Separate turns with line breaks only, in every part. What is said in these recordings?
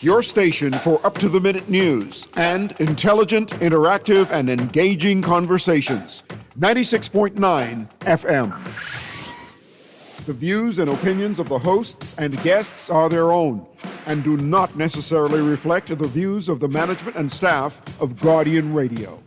Your station for up-to-the-minute news and intelligent, interactive, and engaging conversations. 96.9 FM. The views and opinions of the hosts and guests are their own and do not necessarily reflect the views of the management and staff of Guardian Radio.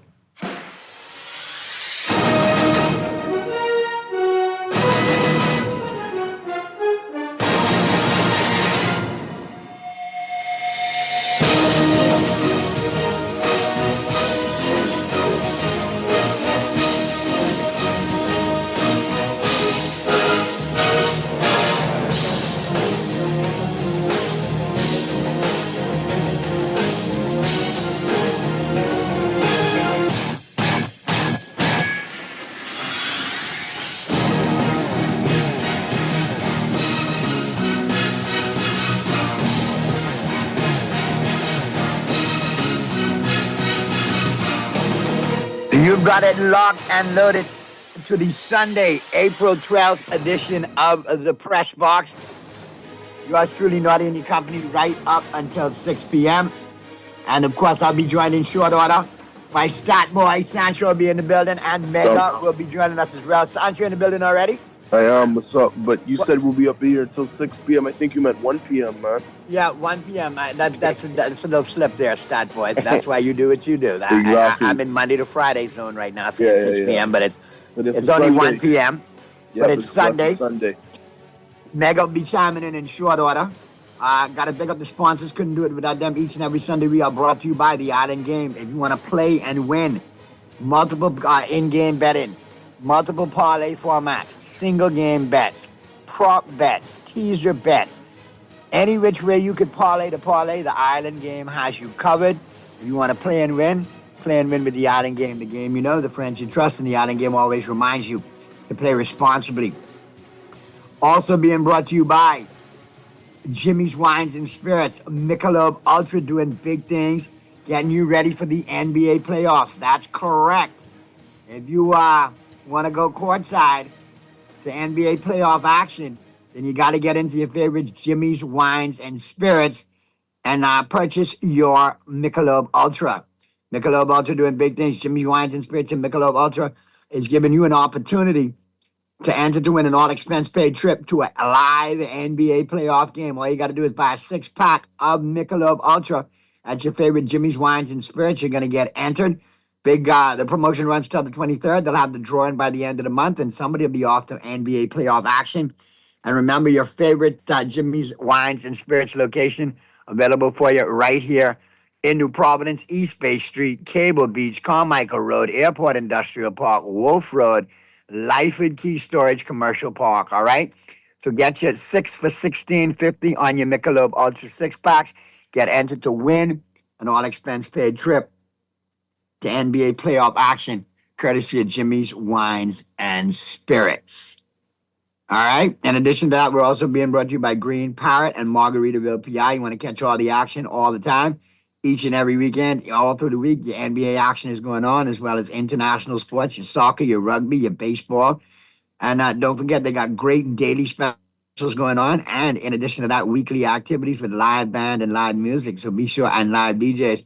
You've got it locked and loaded to the Sunday, April 12th edition of the Press Box. Yours truly, Naughty and your company, right up until 6 p.m. And of course, I'll be joined in short order by Stat Boy. Sancho will be in the building, and Mega will be joining us as well. Sancho in the building already?
I am. What's up? But you said we'll be up here until 6 p.m. I think you meant 1 p.m., man.
Yeah, 1 p.m. That's a little slip there, Stat Boy. That's why you do what you do.
Exactly.
I'm in Monday to Friday zone right now, so it's 6 p.m., but it's only
Sunday.
1 p.m.
Yeah,
but it's Sunday.
Sunday.
Mega will be chiming in short order. Got to pick up the sponsors. Couldn't do it without them. Each and every Sunday, we are brought to you by the Island Game. If you want to play and win, multiple in-game betting, multiple parlay formats, single game bets, prop bets, teaser bets. Any which way you could parlay, the Island Game has you covered. If you want to play and win with the Island Game. The game you know, the friends you trust, and the Island Game always reminds you to play responsibly. Also being brought to you by Jimmy's Wines and Spirits, Michelob Ultra, doing big things, getting you ready for the NBA playoffs. That's correct. If you want to go courtside to NBA playoff action, then you got to get into your favorite Jimmy's Wines and Spirits and purchase your Michelob Ultra. Michelob Ultra doing big things. Jimmy's Wines and Spirits and Michelob Ultra is giving you an opportunity to enter to win an all-expense-paid trip to a live NBA playoff game. All you got to do is buy a six-pack of Michelob Ultra at your favorite Jimmy's Wines and Spirits. You're going to get entered. The promotion runs till the 23rd. They'll have the drawing by the end of the month, and somebody will be off to NBA playoff action. And remember, your favorite Jimmy's Wines and Spirits location available for you right here in New Providence, East Bay Street, Cable Beach, Carmichael Road, Airport Industrial Park, Wolf Road, Lyford Key Storage Commercial Park, all right? So get your 6 for $16.50 on your Michelob Ultra 6-packs. Get entered to win an all-expense-paid trip to NBA playoff action, courtesy of Jimmy's Wines and Spirits. All right? In addition to that, we're also being brought to you by Green Parrot and Margaritaville, PI. You want to catch all the action all the time, each and every weekend, all through the week. Your NBA action is going on, as well as international sports, your soccer, your rugby, your baseball. And don't forget, they got great daily specials going on. And in addition to that, weekly activities with live band and live music. So be sure, and live DJs.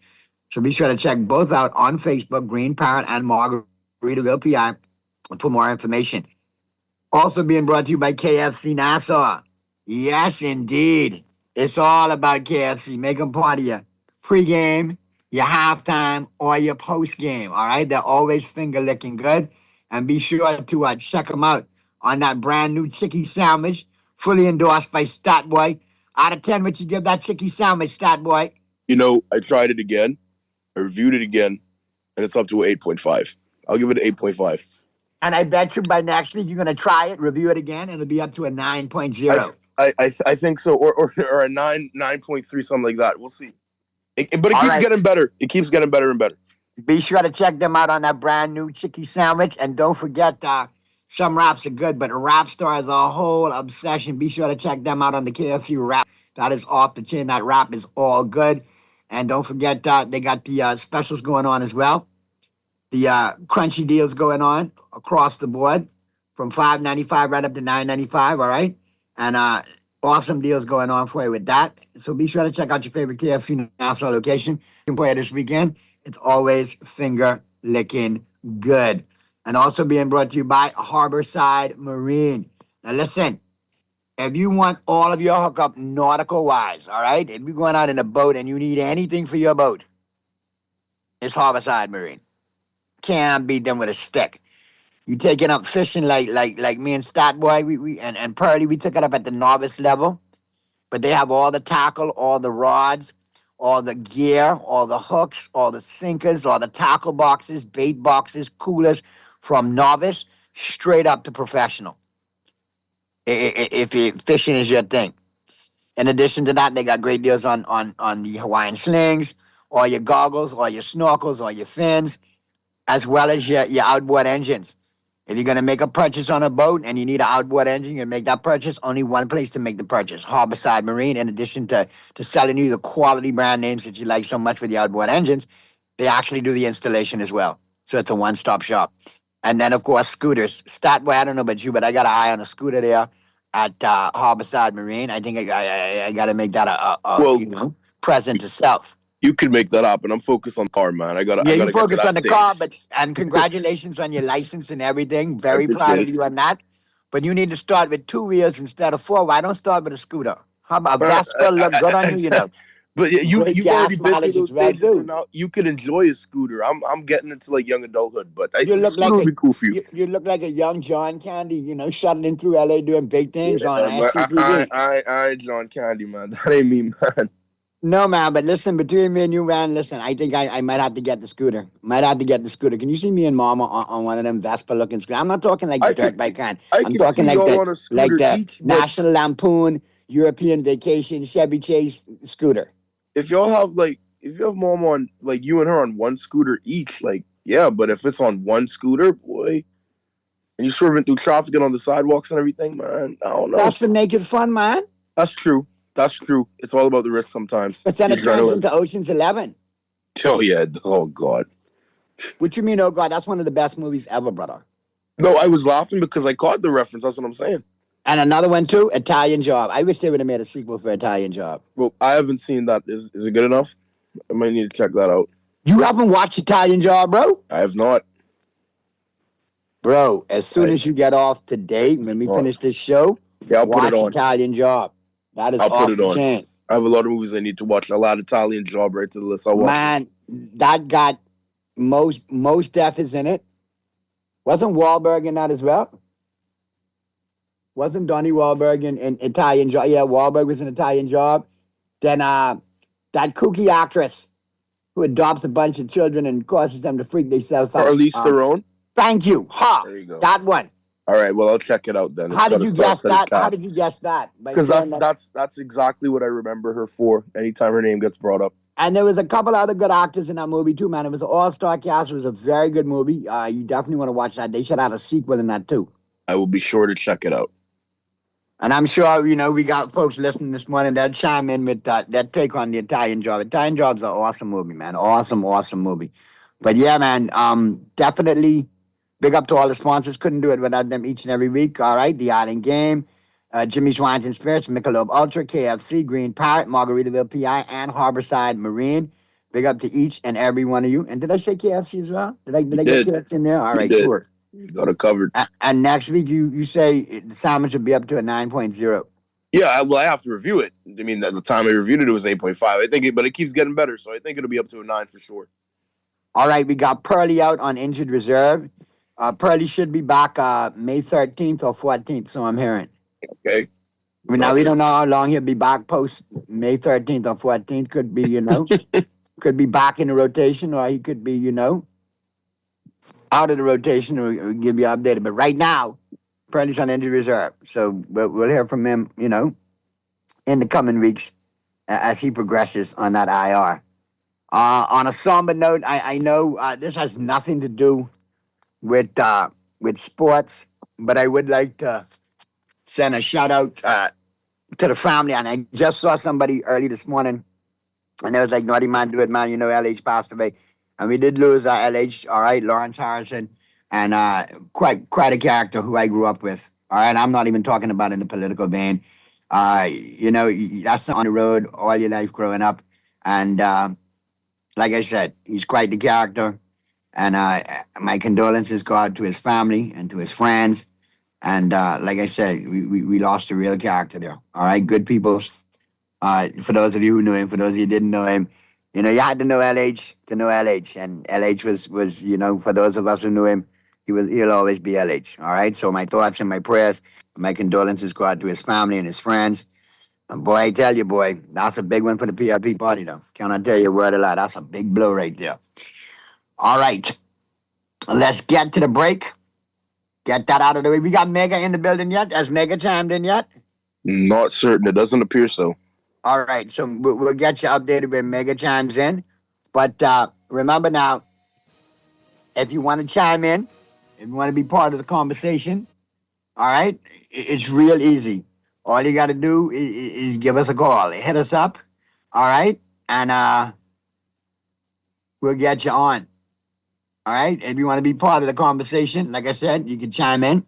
So be sure to check both out on Facebook, Green Parrot and Margaritaville, PI, for more information. Also being brought to you by KFC Nassau. Yes, indeed. It's all about KFC. Make them part of your pregame, your halftime, or your postgame, all right? They're always finger-licking good. And be sure to check them out on that brand new Chicky Sandwich, fully endorsed by Stat Boy. Out of 10, what you give that Chicky Sandwich, Stat Boy?
You know, I tried it again. I reviewed it again, and it's up to an 8.5. I'll give it an 8.5.
And I bet you by next week you're going to try it, review it again, and it'll be up to a 9.0.
I think so, or a 9.3, something like that. We'll see. But it keeps getting better. It keeps getting better and better.
Be sure to check them out on that brand new Chicky Sandwich. And don't forget, some wraps are good, but Wrap Star is a whole obsession. Be sure to check them out on the KFC wrap. That is off the chain. That wrap is all good. And don't forget, they got the specials going on as well. The crunchy deals going on across the board from $5.95 right up to $9.95, all right? And Awesome deals going on for you with that. So be sure to check out your favorite KFC Nassau location for you this weekend. It's always finger licking good. And also being brought to you by Harborside Marine. Now listen, if you want all of your hookup nautical wise, all right, if you're going out in a boat and you need anything for your boat, it's Harborside Marine. Can't beat them with a stick. You taking up fishing like me and Statboy, and Pearly, we took it up at the novice level. But they have all the tackle, all the rods, all the gear, all the hooks, all the sinkers, all the tackle boxes, bait boxes, coolers, from novice straight up to professional. If fishing is your thing. In addition to that, they got great deals on the Hawaiian slings, all your goggles, all your snorkels, all your fins, as well as your outboard engines. If you're going to make a purchase on a boat and you need an outboard engine, you make that purchase, only one place to make the purchase, Harborside Marine. In addition to selling you the quality brand names that you like so much with the outboard engines, they actually do the installation as well. So it's a one-stop shop. And then, of course, scooters. Statway, I don't know about you, but I got an eye on a scooter there at Harborside Marine. I think I got to make that a present to self.
You can make that happen. I'm focused on the car, man. I gotta
you focus
get to
on the
that
car,
stage.
and congratulations on your license and everything. Very
appreciate
proud of
it.
you on that. But you need to start with 2 wheels instead of 4. Why don't start with a scooter? How about a Vespa? Look good on you, you know.
But you've
gas
already been through
mileage
those
as well,
stages, so
too.
now you can enjoy a scooter. I'm getting into like young adulthood, but I
You
think a
look
scooter
like
would be cool for you.
you look like a young John Candy, you know, shuttling through LA doing big things on
But
SCTV.
I ain't John Candy, man. That ain't me, man.
No, man, but listen, between me and you, man, listen, I think I might have to get the scooter. Might have to get the scooter. Can you see me and Mama on one of them Vespa-looking scooters? I'm not talking like the
I
dirt
can
bike kind.
I
I'm
can
talking
see y'all on a
like
scooter
the
each, but
National Lampoon European Vacation Chevy Chase scooter.
if y'all have like if you have mom on like you and her on one scooter each, like yeah, but if it's on one scooter, boy, and you swerving through traffic and on the sidewalks and everything, man, I don't know.
That's for naked fun, man.
That's true. That's true. It's all about the risk sometimes.
But then
The
it turns
adrenaline.
into Ocean's 11.
Oh yeah. Oh god.
What you mean, oh God, that's one of the best movies ever, brother.
No, I was laughing because I caught the reference. That's what I'm saying.
And another one too, Italian Job. I wish they would have made a sequel for Italian Job.
Well, I haven't seen that. Is it good enough? I might need to check that out.
You haven't watched Italian Job, bro?
I have not.
Bro, as soon as you get off today, when we finish this show,
Yeah, I'll put
watch
it on.
Italian Job. That is
I'll
off
put it
the
on.
chain.
I have a lot of movies I need to watch. I'll add Italian Job right to the list. I'll watch it.
Man, that got most Def is in it. Wasn't Wahlberg in that as well? Wasn't Donnie Wahlberg in Italian Job? Yeah, Wahlberg was in Italian Job. Then that kooky actress who adopts a bunch of children and causes them to freak themselves out.
Charlize Theron.
Thank you. Ha!
There you go.
That one.
All right. Well, I'll check it out then.
How did you guess that? How did you guess that?
Because that's exactly what I remember her for. Anytime her name gets brought up.
And there was a couple other good actors in that movie too, man. It was an all-star cast. It was a very good movie. You definitely want to watch that. They should have a sequel in that too.
I will be sure to check it out.
And I'm sure, we got folks listening this morning that chime in with that take on the Italian Job. Italian Job's an awesome movie, man. Awesome, awesome movie. But yeah, man, definitely big up to all the sponsors. Couldn't do it without them each and every week. All right, the Island Game, Jimmy's Wines and Spirits, Michelob Ultra, KFC, Green Parrot, Margaritaville PI, and Harborside Marine. Big up to each and every one of you. And did I say KFC as well? Did I get KFC in there? All right, cool.
You got it covered.
And next week, you say the sandwich will be up to a 9.0.
Yeah, well, I have to review it. I mean, at the time I reviewed it, it was 8.5. I think but it keeps getting better, so I think it'll be up to a 9 for sure.
All right, we got Pearly out on injured reserve. Pearly should be back May 13th or 14th, so I'm hearing.
Okay.
Now, we don't know how long he'll be back post May 13th or 14th. Could be, could be back in the rotation, or he could be, out of the rotation. We'll give you updated. But right now, Pearly's on injured reserve. So we'll hear from him, in the coming weeks as he progresses on that IR. On a somber note, I know this has nothing to do with sports, but I would like to send a shout out to the family. And I just saw somebody early this morning, and they was like, "Naughty man, do it, man." LH passed away, and we did lose LH. All right, Lawrence Harrison, and quite a character who I grew up with. All right, I'm not even talking about in the political vein. That's on the road all your life growing up. And like I said, he's quite the character. And my condolences go out to his family and to his friends. And like I said, we lost a real character there. All right, good people. For those of you who knew him, for those of you who didn't know him, you had to know LH to know LH. And LH was for those of us who knew him, he'll always be LH. All right, so my thoughts and my prayers, my condolences go out to his family and his friends. And boy, I tell you, boy, that's a big one for the PRP party, though. Can I tell you a word a lot? That's a big blow right there. All right, let's get to the break. Get that out of the way. We got Mega in the building yet? Has Mega chimed in yet?
Not certain. It doesn't appear so.
All right, so we'll get you updated when Mega chimes in. But remember now, if you want to chime in, if you want to be part of the conversation, all right, it's real easy. All you got to do is give us a call. Hit us up, all right, and we'll get you on. All right, if you want to be part of the conversation, like I said, you can chime in.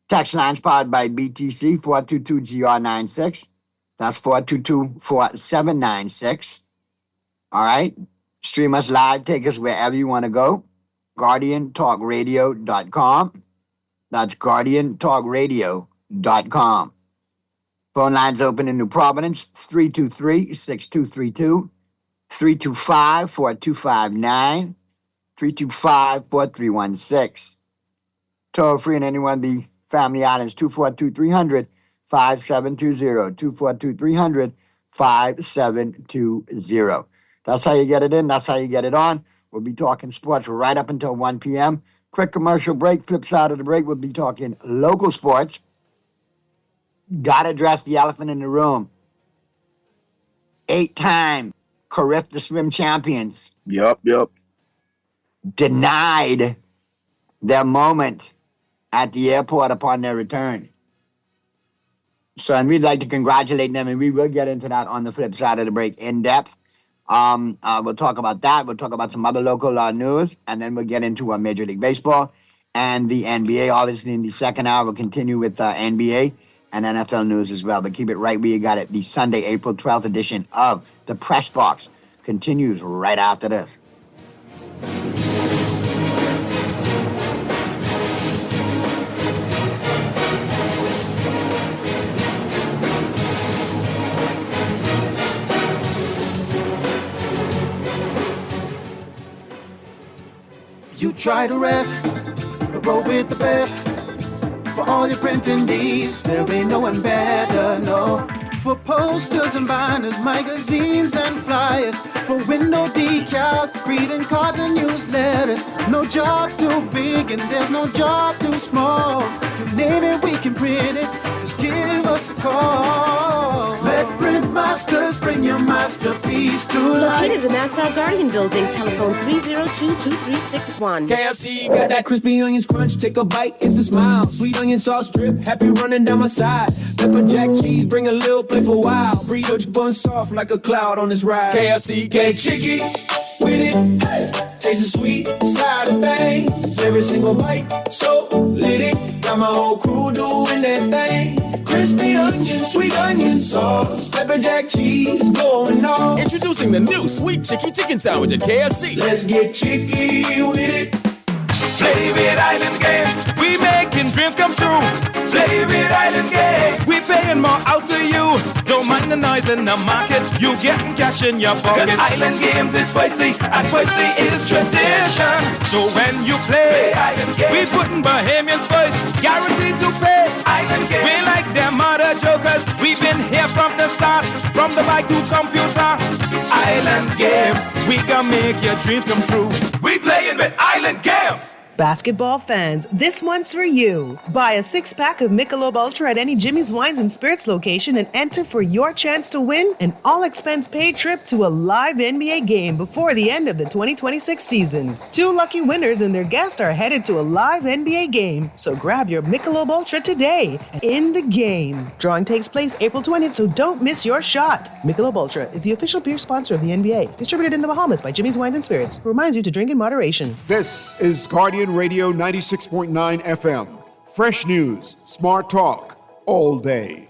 Text lines powered by BTC, 422-GR96. That's 422-4796. All right, stream us live, take us wherever you want to go. GuardianTalkRadio.com. That's GuardianTalkRadio.com. Phone lines open in New Providence, 323-6232, 325-4259, 325-4316. Toll free in any one of the Family Islands, 242-300-5720, 242-300-5720. That's how you get it in. That's how you get it on. We'll be talking sports right up until 1 p.m. Quick commercial break. Flip side of the break, we'll be talking local sports. Got to address the elephant in the room. 8-time Carifta swim champions.
Yup.
Denied their moment at the airport upon their return. So, and we'd like to congratulate them, and we will get into that on the flip side of the break in depth. We'll talk about that. We'll talk about some other local news, and then we'll get into Major League Baseball and the NBA. Obviously, in the second hour, we'll continue with NBA and NFL news as well. But keep it right where you got it. The Sunday, April 12th edition of the Press Box continues right after this.
You try to rest, but roll with the best. For all your printing needs, there ain't no one better, no. For posters and banners, magazines and flyers. For window decals, greeting cards and newsletters. No job too big and there's no job too small. You name it, we can print it, just give us a call. Let Print Masters bring your masterpiece to life.
Located in the Nassau Guardian Building, telephone 302-2361.
KFC got that crispy onions crunch, take a bite, it's a smile. Sweet onion sauce drip, happy running down my side. Pepper jack cheese, bring a little playful wow. Burrito bun soft like a cloud on this ride. KFC, get chicky with it, hey. Taste the sweet side of things. Every single bite, so lit it. Got my whole crew doing that thing. Crispy onion, sweet onion sauce, pepper jack cheese, going on.
Introducing the new Sweet Chicky Chicken Sandwich at KFC.
Let's get chicky with it.
Play with Island Games. We making dreams come true. Play with Island Games. We paying more out to you. Don't mind the noise in the market. You getting cash in your pocket. 'Cause Island Games is spicy and spicy is tradition. So when you play Island Games, we putting Bahamians first. Guaranteed to pay. Island Games. We like them other jokers. We've been here from the start. From the bike to computer. Island Games. We gonna make your dreams come true. We playing with Island Games.
Basketball fans, this one's for you. Buy a 6-pack of Michelob Ultra at any Jimmy's Wines and Spirits location and enter for your chance to win an all-expense-paid trip to a live NBA game before the end of the 2026 season. 2 lucky winners and their guests are headed to a live NBA game, so grab your Michelob Ultra today. In the game. Drawing takes place April 20th, so don't miss your shot. Michelob Ultra is the official beer sponsor of the NBA, distributed in the Bahamas by Jimmy's Wines and Spirits, who reminds you to drink in moderation.
This is Guardian Radio 96.9 FM, Fresh news, smart talk, all day.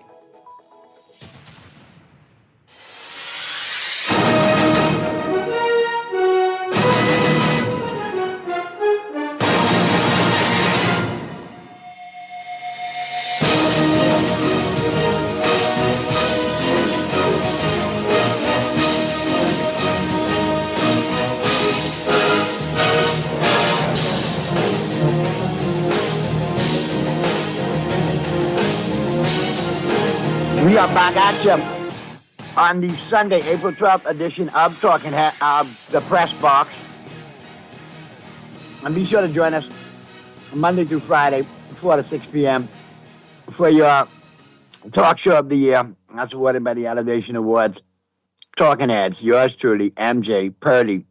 We are back at you on the Sunday, April 12th edition of Talking Head, the Press Box. And be sure to join us Monday through Friday, 4 to 6 p.m. for your talk show of the year. That's awarded by the Elevation Awards. Talking Heads, yours truly, MJ Purdy,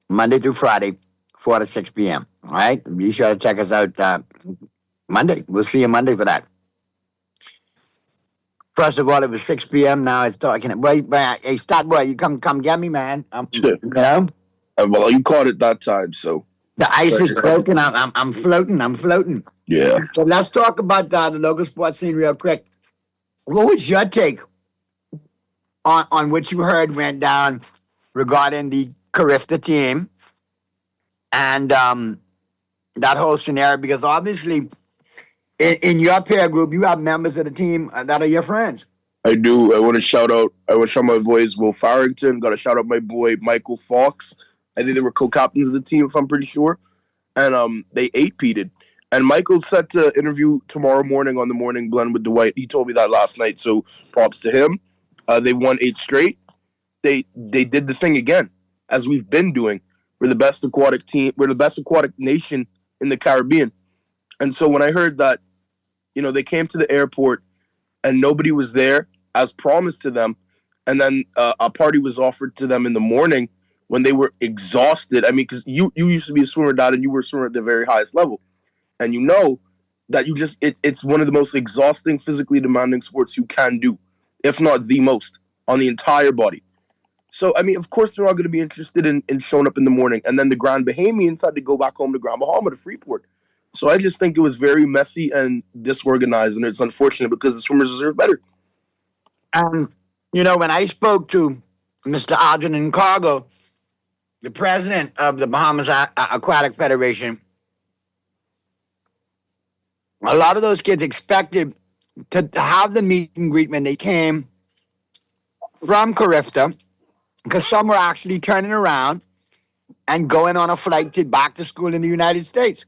Monday through Friday, 4 to 6 p.m. All right? Be sure to check us out Monday. We'll see you Monday for that. First of all, it was 6 p.m. Now it's talking. Hey, Stat Boy, you come get me, man.
Sure.
You know?
Well, you caught it that time, so.
The ice is broken. I'm floating.
Yeah.
So let's talk about the local sports scene real quick. What was your take on what you heard went down regarding the Carifta team and that whole scenario? Because obviously, in your peer group, you have members of the team that are your friends.
I do. I want to shout my boys, Will Farrington. Got to shout out my boy, Michael Fox. I think they were co-captains of the team, if I'm pretty sure. And they 8-peated. And Michael's set to interview tomorrow morning on the Morning Blend with Dwight. He told me that last night, so props to him. They won 8 straight. They did the thing again, as we've been doing. We're the best aquatic team. We're the best aquatic nation in the Caribbean. And so when I heard that, they came to the airport and nobody was there as promised to them, and then a party was offered to them in the morning when they were exhausted. I mean, because you used to be a swimmer, Dad, and you were a swimmer at the very highest level. And you know that it's one of the most exhausting, physically demanding sports you can do, if not the most, on the entire body. So, I mean, of course, they're all going to be interested in showing up in the morning. And then the Grand Bahamians had to go back home to Grand Bahama to Freeport. So I just think it was very messy and disorganized, and it's unfortunate because the swimmers deserve better.
When I spoke to Mr. Algernon Cargo, the president of the Bahamas Aquatic Federation, a lot of those kids expected to have the meet and greet when they came from Carifta, because some were actually turning around and going on a flight back to school in the United States.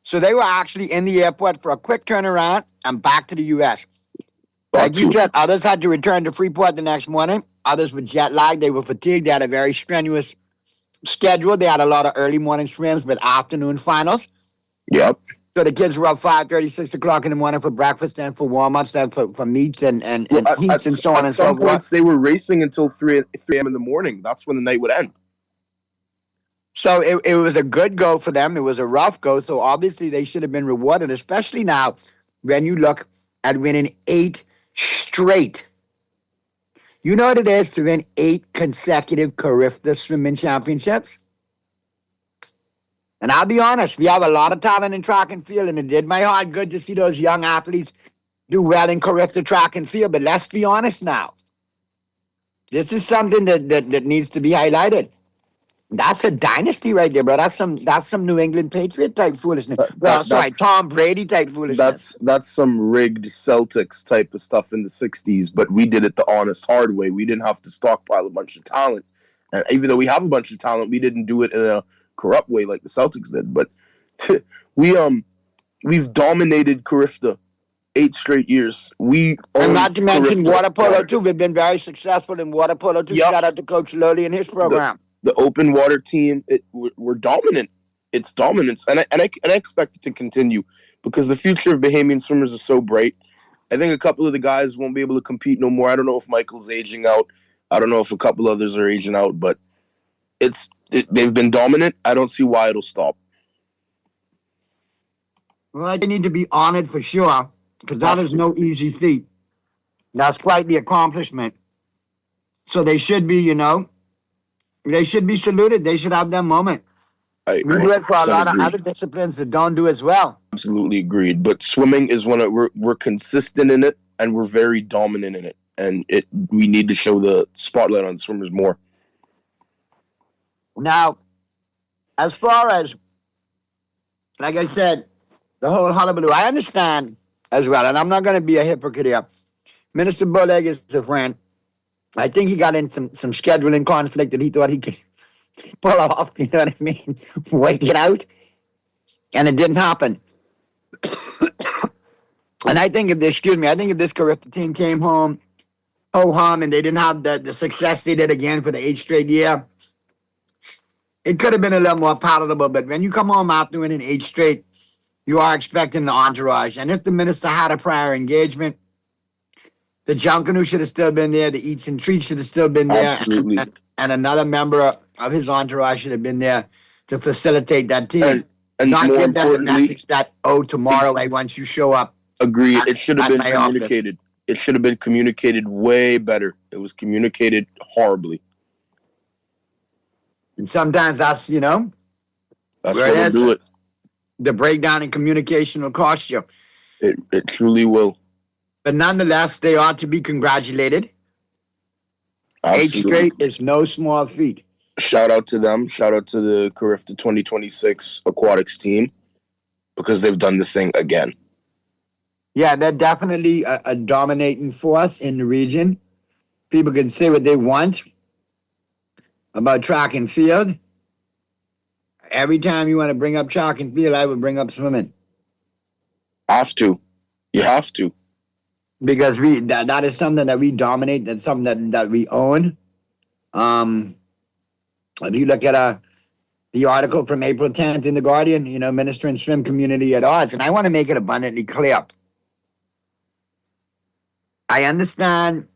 So they were actually in the airport for a quick turnaround and back to the U.S. Like you said, others had to return to Freeport the next morning. Others were jet lagged. They were fatigued. They had a very strenuous schedule. They had a lot of early morning swims with afternoon finals.
Yep.
So the kids were up 5:30, 6 o'clock in the morning for breakfast, then for warm-ups, then for meets and heats and so on and so forth. At some points,
they were racing until 3 a.m. in the morning. That's when the night would end.
So it was a good go for them. It was a rough go. So obviously they should have been rewarded, especially now when you look at winning 8 straight. You know what it is to win 8 consecutive Carifta swimming championships? And I'll be honest, we have a lot of talent in track and field, and it did my heart good to see those young athletes do well in Carifta track and field. But let's be honest now. This is something that needs to be highlighted. That's a dynasty right there, bro. That's some New England Patriot type foolishness. Tom Brady type foolishness.
That's some rigged Celtics type of stuff in the 60s, but we did it the honest, hard way. We didn't have to stockpile a bunch of talent. And even though we have a bunch of talent, we didn't do it in a corrupt way like the Celtics did. But we've dominated Carifta 8 straight years.
And not to mention water polo too. We've been very successful in water polo too. Yep. Shout out to Coach Lowley and his program.
The open water team, we're dominant. It's dominance, and I expect it to continue because the future of Bahamian swimmers is so bright. I think a couple of the guys won't be able to compete no more. I don't know if Michael's aging out. I don't know if a couple others are aging out, but they've been dominant. I don't see why it'll stop.
Well, they need to be honored for sure, because that is no easy feat. That's quite the accomplishment. So they should be, they should be saluted. They should have their moment.
I
We do it for a lot of
agree.
other disciplines that don't do as well.
Absolutely agreed. But swimming is one of we're consistent in it and we're very dominant in it. And we need to show the spotlight on the swimmers more.
Now, as far as, like I said, the whole hullabaloo, I understand as well, and I'm not going to be a hypocrite here. Minister Boleg is a friend. I think he got in some scheduling conflict that he thought he could pull off, you know what I mean? Wait it out. And it didn't happen. And I think if this Carifta team came home, ho-hum, and they didn't have the success they did again for the 8th straight year, it could have been a little more palatable. But when you come home after winning 8 straight, you are expecting the entourage. And if the minister had a prior engagement, the Junkanoo should have still been there, the Eats and Treats should have still been there,
Absolutely.
and another member of his entourage should have been there to facilitate that team.
And
Not
more
give them the
importantly,
message that, tomorrow, like, once you show up.
agreed. It should have
at
been
my office.
communicated. It should have been communicated way better. It was communicated horribly.
And sometimes that's,
That's
Where
what will
is
do it.
the breakdown in communication will cost you.
It truly will.
But nonetheless, they ought to be congratulated. 8
Absolutely.
straight is no small feat.
Shout out to them. Shout out to the Carifta 2026 aquatics team because they've done the thing again.
Yeah, they're definitely a dominating force in the region. People can say what they want about track and field. Every time you want to bring up track and field, I would bring up swimming.
Have to. You have to.
Because that is something that we dominate. That's something that we own. If you look at the article from April 10th in The Guardian, Minister and swim community at odds. And I want to make it abundantly clear. I understand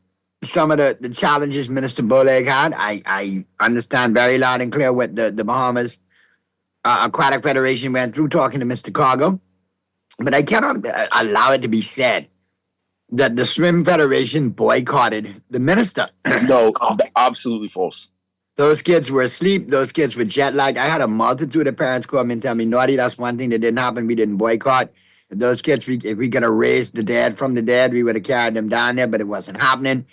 some of the challenges Minister Boleg had. I understand very loud and clear what the Bahamas Aquatic Federation went through talking to Mr. Cargo. But I cannot allow it to be said that the Swim Federation boycotted the minister.
No, absolutely false.
Those kids were asleep. Those kids were jet lagged. I had a multitude of parents come and tell me, Naughty, that's one thing that didn't happen. We didn't boycott. If those kids, if we could have raised the dead from the dead, we would have carried them down there, but it wasn't happening.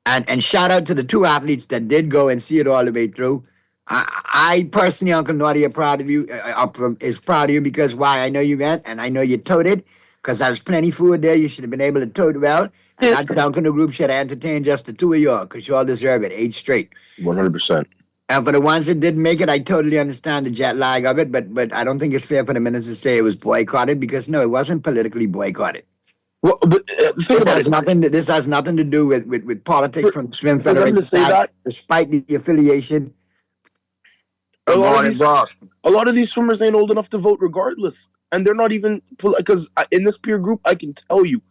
And shout out to the 2 athletes that did go and see it all the way through. I personally, Uncle Naughty, are proud of you. Is proud of you because why? I know you went and I know you toted because there's plenty food there. You should have been able to tote well. And that Duncan group should have entertained just the 2 of y'all because you all deserve it. 8 straight.
100%.
And for the ones that didn't make it, I totally understand the jet lag of it, but I don't think it's fair for the minister to say it was boycotted because no, it wasn't politically boycotted.
Well, but think about it.
This has nothing to do with politics from the Swim
for them
Federation.
to say that,
despite the affiliation,
a lot of these swimmers ain't old enough to vote regardless, and they're not even because in this peer group, I can tell you,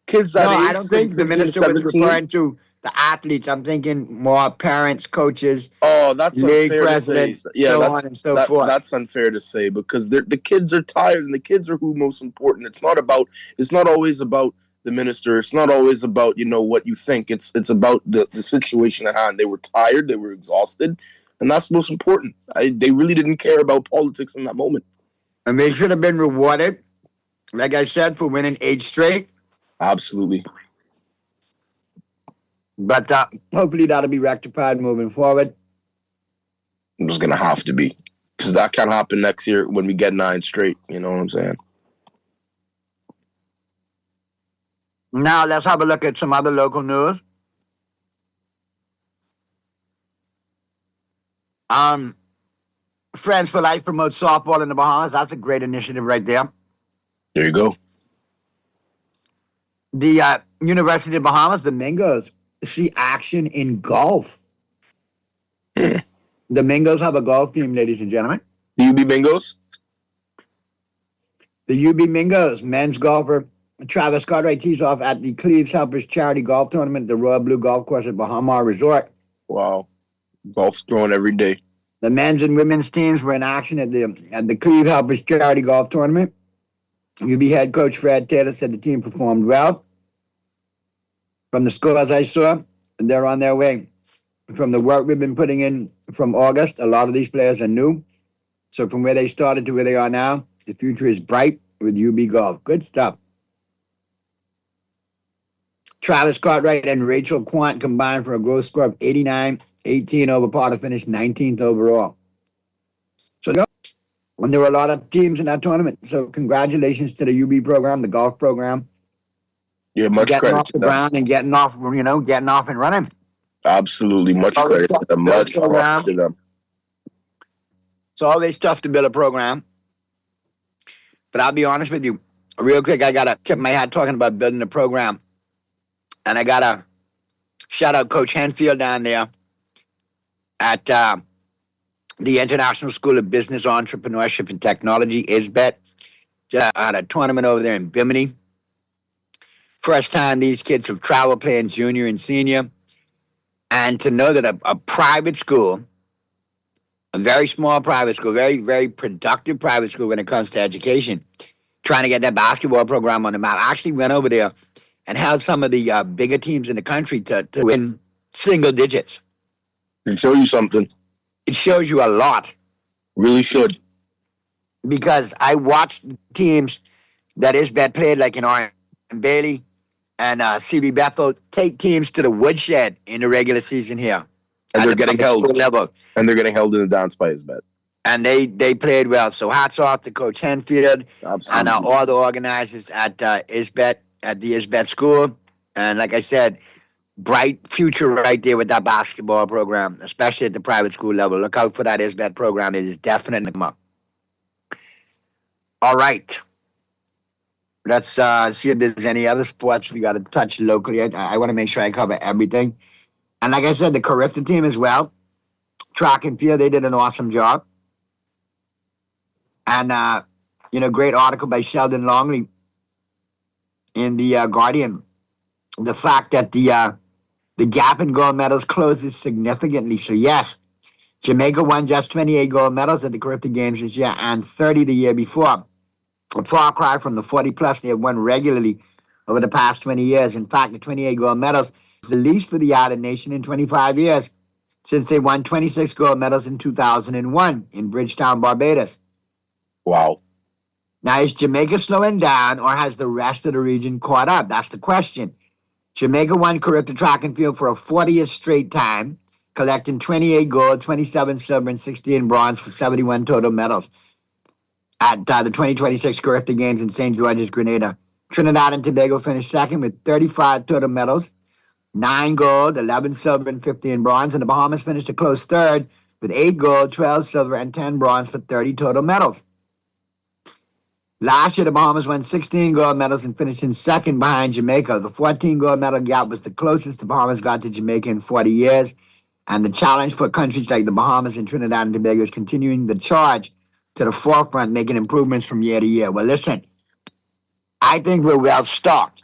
kids that age,
I don't think the minister was referring to the athletes. I'm thinking more parents, coaches.
Oh, that's
league
unfair
presidents,
to say. Yeah,
so on and so forth.
That's unfair to say because the kids are tired and the kids are who most important. It's not always about the minister. It's not always about what you think. It's about the situation at hand. They were tired. They were exhausted. And that's most important. They really didn't care about politics in that moment.
And they should have been rewarded, like I said, for winning 8 straight.
Absolutely.
But hopefully that'll be rectified moving forward.
It was going to have to be. Because that can't happen next year when we get 9 straight. You know what I'm saying?
Now let's have a look at some other local news. Friends for Life promotes softball in the Bahamas. That's a great initiative right there.
There you go.
The University of Bahamas, the Mingos, see action in golf. The Mingos have a golf team, ladies and gentlemen.
The UB Mingos?
The UB Mingos, men's golfer Travis Cartwright tees off at the Cleves Helpers Charity Golf Tournament, the Royal Blue Golf Course at Bahama Resort.
Wow. Golf's growing every day.
The men's and women's teams were in action at the Cleve Helpers Charity Golf Tournament. UB head coach Fred Taylor said the team performed well. From the scores I saw, they're on their way. From the work we've been putting in from August, a lot of these players are new. So from where they started to where they are now, the future is bright with UB Golf. Good stuff. Travis Cartwright and Rachel Quant combined for a gross score of 89, 18 over par to finish 19th overall. So when there were a lot of teams in that tournament. So congratulations to the UB program, the golf program.
Yeah, much
getting
credit
off
to
the
them.
ground and getting off and running.
Absolutely, much credit to them. Much props to them.
It's always tough to build a program. But I'll be honest with you, real quick, I got to tip my hat talking about building a program. And I got to shout out Coach Henfield down there at the International School of Business, Entrepreneurship, and Technology, ISBET. Just had a tournament over there in Bimini. First time these kids have traveled playing junior and senior. And to know that a private school, a very small private school, very, very productive private school when it comes to education, trying to get that basketball program on the map. I actually went over there and held some of the bigger teams in the country to win single digits.
It show you something.
It shows you a lot.
Really should.
Because I watched teams that ISBET played, like in Orion Bailey and CB Bethel, take teams to the woodshed in the regular season here.
And they're getting held.
Level.
And they're getting held in the dance by ISBET.
And they played well. So hats off to Coach Henfield.
Absolutely.
And all the organizers at ISBET, at the ISBET school. And like I said, bright future right there with that basketball program, especially at the private school level. Look out for that ISBET program. It is definitely up. All right. Let's see if there's any other sports we got to touch locally. I want to make sure I cover everything. And like I said, the Carifta team as well. Track and field, they did an awesome job. And, great article by Sheldon Longley in the Guardian. The fact that the gap in gold medals closes significantly. So, yes, Jamaica won just 28 gold medals at the Carifta Games this year and 30 the year before. A far cry from the 40-plus they have won regularly over the past 20 years. In fact, the 28 gold medals is the least for the island nation in 25 years, since they won 26 gold medals in 2001 in Bridgetown, Barbados.
Wow.
Now, is Jamaica slowing down, or has the rest of the region caught up? That's the question. Jamaica won Carifta track and field for a 40th straight time, collecting 28 gold, 27 silver, and 16 bronze for 71 total medals at the 2026 Carifta Games in St. George's, Grenada. Trinidad and Tobago finished second with 35 total medals, 9 gold, 11 silver, and 15 bronze. And the Bahamas finished a close third with 8 gold, 12 silver, and 10 bronze for 30 total medals. Last year, the Bahamas won 16 gold medals and finished in second behind Jamaica. The 14 gold medal gap was the closest the Bahamas got to Jamaica in 40 years. And the challenge for countries like the Bahamas and Trinidad and Tobago is continuing the charge to the forefront, making improvements from year to year. Well, listen, I think we're well stocked.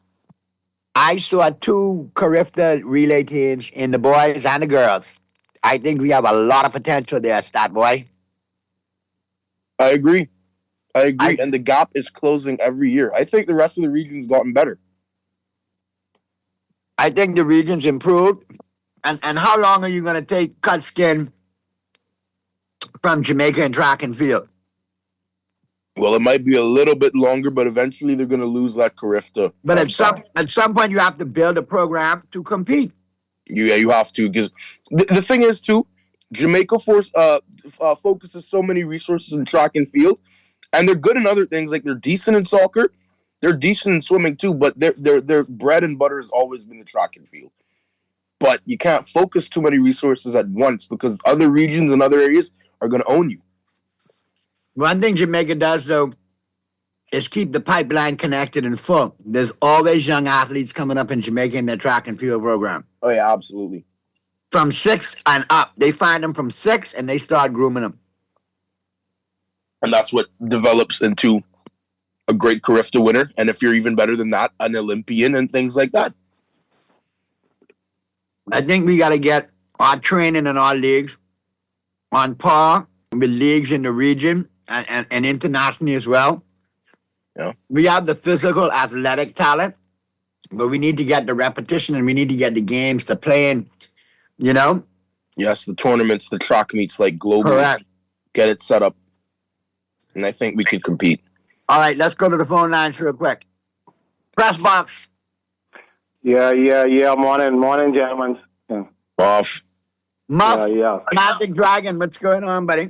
I saw 2 Carifta relay teams in the boys and the girls. I think we have a lot of potential there, Stat Boy.
I agree. And the gap is closing every year. I think the rest of the region's gotten better.
I think the region's improved. And how long are you going to take cut skin from Jamaica in track and field?
Well, it might be a little bit longer, but eventually they're going to lose that Carifta.
But at some point, you have to build a program to compete.
You have to, because the thing is too, Jamaica focuses so many resources in track and field, and they're good in other things. Like they're decent in soccer, they're decent in swimming too. But their bread and butter has always been the track and field. But you can't focus too many resources at once because other regions and other areas are going to own you.
One thing Jamaica does, though, is keep the pipeline connected and full. There's always young athletes coming up in Jamaica in their track and field program.
Oh, yeah, absolutely.
From 6 and up. They find them from 6 and they start grooming them.
And that's what develops into a great Carifta winner. And if you're even better than that, an Olympian and things like that.
I think we got to get our training in our leagues on par with leagues in the region and internationally as well.
Yeah.
We have the physical, athletic talent, but we need to get the repetition and we need to get the games to play in,
Yes, the tournaments, the track meets like globally.
Correct.
Get it set up. and I think we could compete.
All right, let's go to the phone lines real quick. Press box.
Yeah. Morning, gentlemen. Yeah.
Off.
Muff.
Yeah.
Magic Dragon, what's going on, buddy?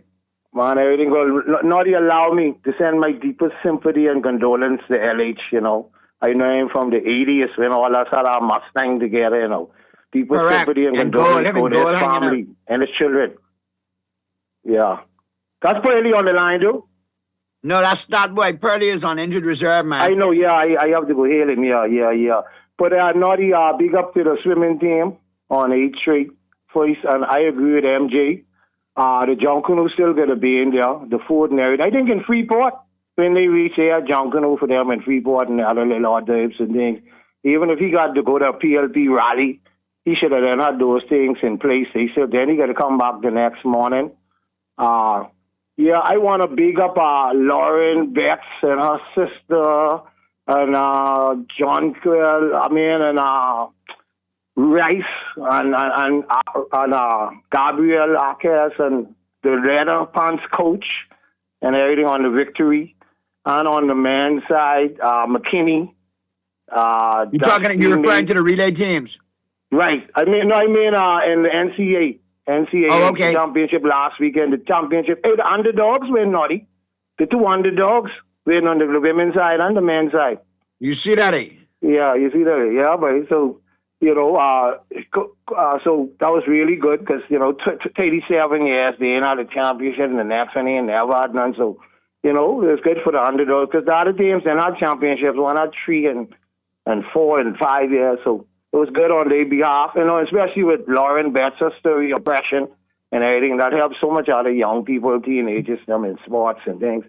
Man, everything goes. Naughty, allow me to send my deepest sympathy and condolence to LH, you know. I know him from the 80s when all us had our Mustang together, you know. Deepest
Correct.
sympathy and
And
condolence
goal,
to his family and his children. Yeah. That's Pearly on the line, dude.
No, that's not boy. Pearly is on injured reserve, man.
I know, yeah. I have to go hail him, yeah. But Naughty, big up to the swimming team on 8th Street. First, and I agree with MJ. The John Canoe still going to be in there, the food and everything. I think in Freeport, when they reach there, John Canoe for them in Freeport and other little hors d'oeuvres and things. Even if he got to go to a PLP rally, he should have then had those things in place. He said then he got to come back the next morning. Yeah, I want to big up Lauren Betts and her sister and John Quill, and Rice and Gabriel Arquez and the Redder Pants coach and everything on the victory. And on the men's side, McKinney.
You're referring to the relay teams?
Right. I mean in the NCAA. Championship last weekend. The championship. Hey, the underdogs win, Naughty. The two underdogs win on the women's side and the men's side.
You see that, eh?
Yeah, you see that. Yeah, but so, you know, so that was really good because, you know, 37 years being out of the championship and the next one and never had none. So, you know, it was good for the underdogs because the other teams that had championships, one had 3 and 4 and 5 years. So it was good on their behalf, you know, especially with Lauren Betts' story, oppression and everything. That helps so much out of young people, teenagers, them in sports and things.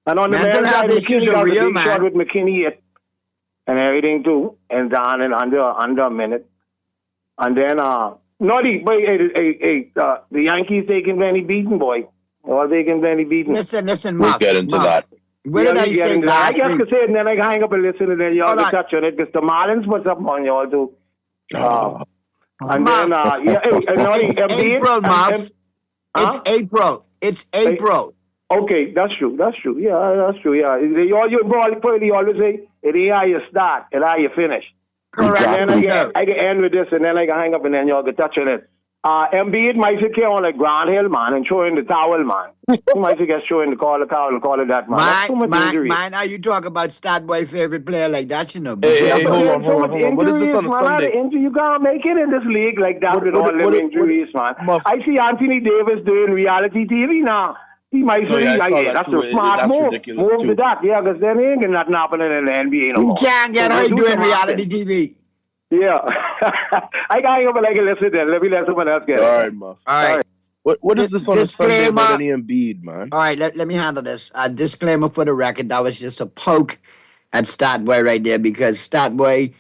And on the men's side, McKinney got a big shot with McKinney and everything too, and down in under a minute. And then, Naughty, the Yankees taking Benny Beaton, boy. Or taking Benny Beaton.
Listen,
We'll get into that.
What did I say last week?
I guess to say it, and then I can hang up and listen, and then y'all can touch on it, because the Marlins was up on y'all too. And then,
it's April, Muff. It's April.
Okay, that's true. Yeah, that's true. Yeah, you probably always say it ain't how you start, it's how you finish.
Correct.
And then I can end with this, and then I can hang up, and then y'all can touch on it. Embiid might sit here on like Grand Hill, man, and throw in the towel, man. He might just throw in the towel and call it that, man. That's too much injury.
Man, now you talk about stat boy favorite player like that, you know.
Hey, hold on. What is this on a Sunday?
You can't make it in this league like that with all them injuries, man. I see Anthony Davis doing reality TV now. He might say, that's a smart move. Move to that, yeah, because then he ain't got nothing happening in the NBA no more.
You can't get her doing reality TV.
Yeah. I can't even like listen then. Let me let someone else get it.
All right, Muff.
All right.
What is this on a Sunday about any Embiid, man?
All right, let me handle this. A disclaimer for the record, that was just a poke at Statboy right there, because Statboy,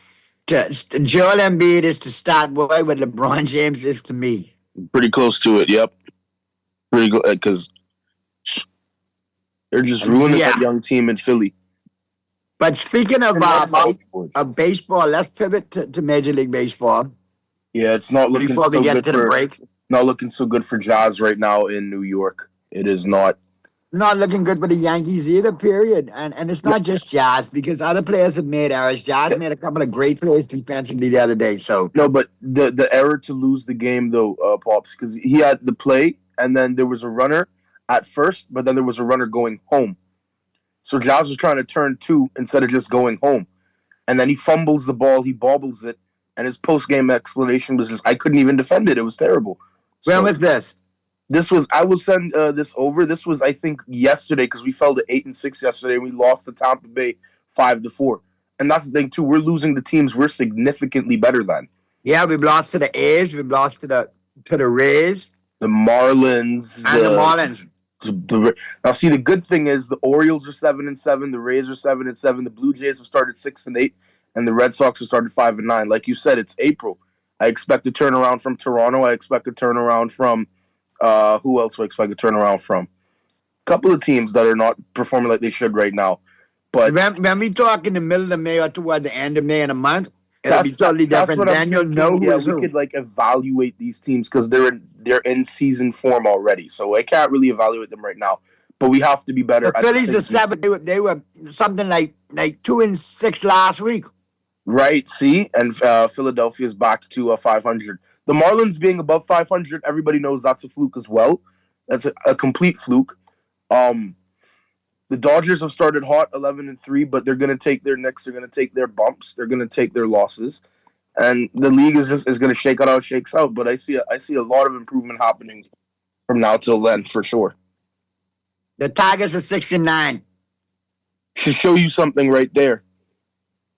Joel Embiid is to Statboy what LeBron James is to me.
Pretty close to it, yep. Pretty good, because they're just ruining that young team in Philly.
But speaking of baseball, let's pivot to Major League Baseball.
Yeah, it's not looking
before we get to the break.
Not looking so good for Jazz right now in New York. It is not.
Not looking good for the Yankees either, period. And it's not just Jazz, because other players have made errors. Jazz made a couple of great plays defensively the other day. So
no, but the error to lose the game, though, Pops, because he had the play, and then there was a runner at first, but then there was a runner going home. So Jazz was trying to turn 2 instead of just going home. And then he fumbles the ball, he bobbles it, and his post-game explanation was just, I couldn't even defend it. It was terrible.
When was this?
I will send this over. This was, I think, yesterday, because we fell to 8-6 yesterday, and we lost to Tampa Bay 5-4. And that's the thing, too. We're losing the teams we're significantly better than.
Yeah, we've lost to the A's. We've lost to the Rays.
The Marlins.
And the Marlins.
Now, see, the good thing is the Orioles are 7-7, the Rays are 7-7, the Blue Jays have started 6-8, and the Red Sox have started 5-9. Like you said, it's April. I expect a turnaround from Toronto. I expect a turnaround from who else do I expect a turnaround from? A couple of teams that are not performing like they should right now. But
when we talk in the middle of May or toward the end of May in a month, it'll be totally different. Then you'll know who's who.
We could like evaluate these teams because they're in season form already. So I can't really evaluate them right now. but we have to be better.
The Phillies are 7. They were something like 2-6 last week.
Right, see? And Philadelphia's back to 500. The Marlins being above 500, everybody knows that's a fluke as well. That's a complete fluke. The Dodgers have started hot, 11-3, but they're going to take their nicks. They're going to take their bumps. They're going to take their losses. And the league is going to shake out how it shakes out. But I see a lot of improvement happening from now till then, for sure.
The Tigers are 6-9.
Should show you something right there.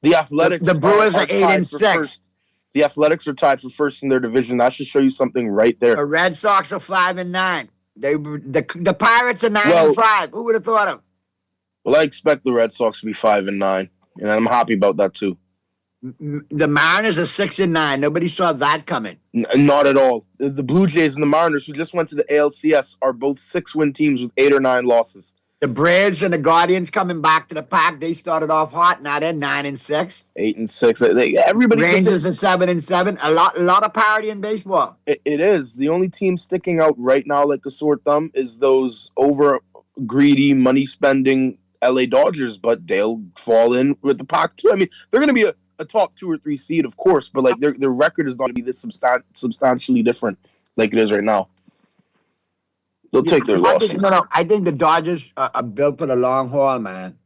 The Athletics.
The Brewers are 8-6.
The Athletics are tied for first in their division. That should show you something right there.
The Red Sox are 5-9. The Pirates are 9-5. Who would have thought of?
Well, I expect the Red Sox to be 5-9, and I'm happy about that too.
The Mariners are 6-9. Nobody saw that coming.
Not at all. The Blue Jays and the Mariners, who just went to the ALCS, are both 6-win teams with 8 or 9 losses.
The Braves and the Guardians coming back to the pack. They started off hot. Now they're 9-6.
8-6. Everybody.
Rangers are 7-7. A lot of parity in baseball.
It is. The only team sticking out right now like a sore thumb is those over greedy, money spending LA Dodgers, but they'll fall in with the pack too. I mean, they're going to be a top 2 or 3 seed, of course, but like their record is not going to be this substantially different like it is right now. They'll take their losses.
I think the Dodgers are built for the long haul, man.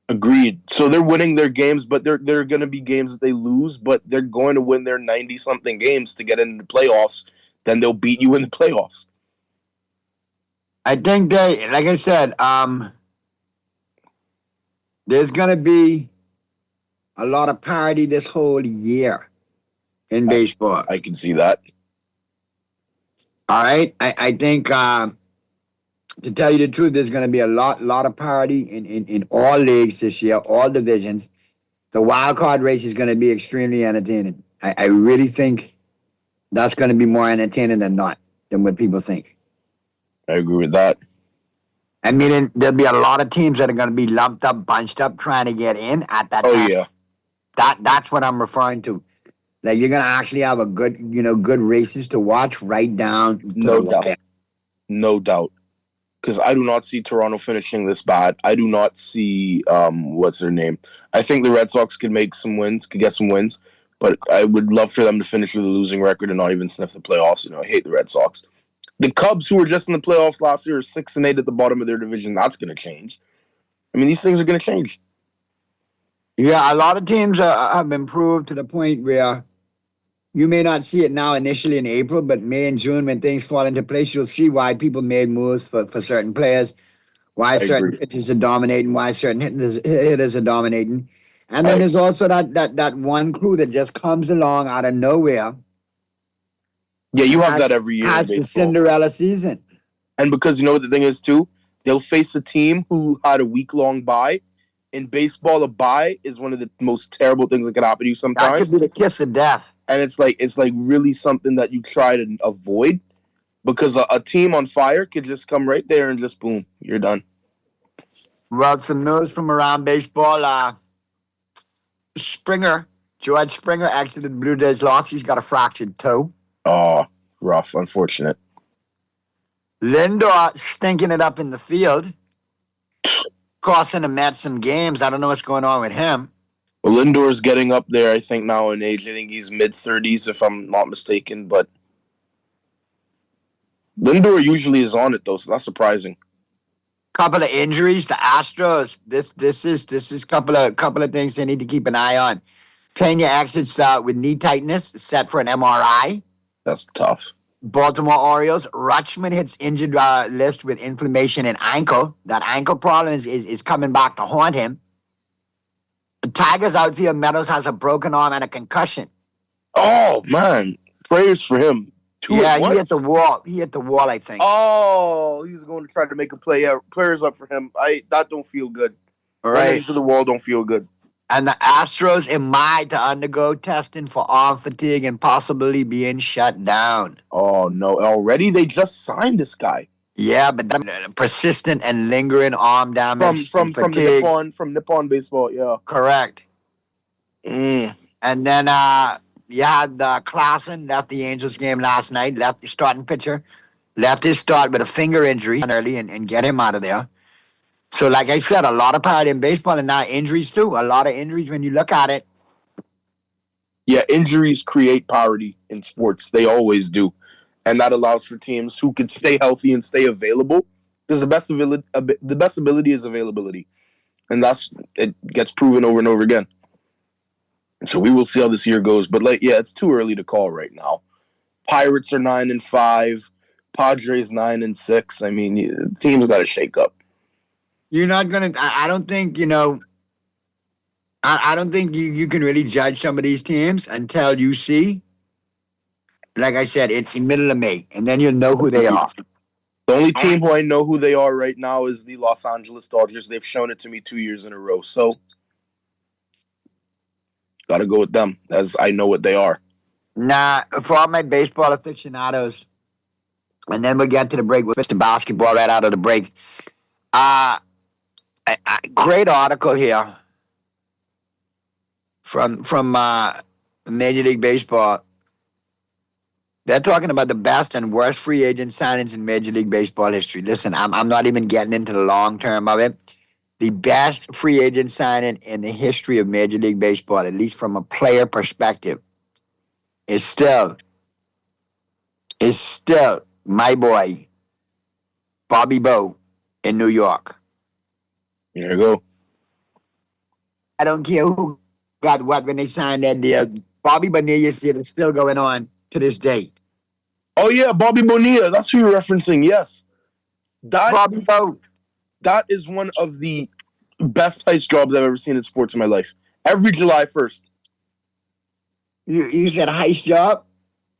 Agreed. So they're winning their games, but they're going to be games that they lose, but they're going to win their 90-something games to get into the playoffs. Then they'll beat you in the playoffs.
I think they, like I said, there's going to be a lot of parity this whole year in baseball.
I can see that.
All right? I think, to tell you the truth, there's going to be a lot of parity in all leagues this year, all divisions. The wild card race is going to be extremely entertaining. I really think that's going to be more entertaining than what people think.
I agree with that.
I mean, there'll be a lot of teams that are going to be lumped up, bunched up, trying to get in at that time.
Oh, yeah.
That's what I'm referring to. Like, you're going to actually have a good races to watch right down.
No doubt. Because I do not see Toronto finishing this bad. I do not see, what's their name? I think the Red Sox could get some wins, but I would love for them to finish with a losing record and not even sniff the playoffs. I hate the Red Sox. The Cubs, who were just in the playoffs last year, are 6-8 at the bottom of their division. That's going to change. I mean, these things are going to change.
Yeah, a lot of teams have improved to the point where you may not see it now initially in April, but May and June, when things fall into place, you'll see why people made moves for certain players, why certain pitchers are dominating, why certain hitters are dominating. And then there's also that one crew that just comes along out of nowhere.
Yeah, you have that every year.
Has the Cinderella season.
And because you know what the thing is, too? They'll face a team who had a week-long bye. In baseball, a bye is one of the most terrible things that can happen to you sometimes.
That could be the kiss of death.
And it's like really something that you try to avoid, because a team on fire could just come right there and just boom, you're done.
Well, some news from around baseball. George Springer exited the Blue Jays loss. He's got a fractured toe.
Oh, rough, unfortunate.
Lindor stinking it up in the field, costing the Mets some games. I don't know what's going on with him.
Well, Lindor's getting up there, I think, now in age. I think he's mid-30s, if I'm not mistaken. But Lindor usually is on it, though, so that's surprising.
Couple of injuries. The Astros. This is couple of things they need to keep an eye on. Pena exits with knee tightness, set for an MRI.
That's tough.
Baltimore Orioles. Rutschman hits injured list with inflammation in ankle. That ankle problem is coming back to haunt him. The Tigers outfield Meadows has a broken arm and a concussion.
Oh, man. Prayers for him.
He hit the wall. He hit the wall, I think.
Oh, he was going to try to make a play. Yeah, prayers up for him. That don't feel good.
All right.
Running into the wall don't feel good.
And the Astros to undergo testing for arm fatigue and possibly being shut down.
Oh, no. Already? They just signed this guy.
Yeah, but persistent and lingering arm damage
from Nippon Baseball, yeah.
Correct.
Mm.
And then you had Klassen left the Angels game last night, left the starting pitcher, left his start with a finger injury early and get him out of there. So, like I said, a lot of parity in baseball and now injuries too. A lot of injuries when you look at it.
Yeah, injuries create parity in sports. They always do. And that allows for teams who can stay healthy and stay available. Because the best ability is availability. And it gets proven over and over again. So we will see how this year goes. But it's too early to call right now. Pirates are 9-5. Padres 9-6. I mean, the team's got to shake up.
You're not gonna. I don't think I don't think you can really judge some of these teams until you see, like I said, it's in middle of May, and then you'll know who they are.
The only team who I know who they are right now is the Los Angeles Dodgers. They've shown it to me 2 years in a row. So, got to go with them, as I know what they are.
Nah, for all my baseball aficionados, and then we'll get to the break with Mr. Basketball right out of the break. Great article here from Major League Baseball. They're talking about the best and worst free agent signings in Major League Baseball history. Listen, I'm not even getting into the long term of it. The best free agent signing in the history of Major League Baseball, at least from a player perspective, is still my boy, Bobby Bo in New York.
There you go.
I don't care who got what when they signed that deal. Bobby Bonilla deal is still going on to this day.
Oh, yeah, Bobby Bonilla. That's who you're referencing, yes.
Bobby Bo.
That is one of the best heist jobs I've ever seen in sports in my life. Every July 1st.
You said heist job?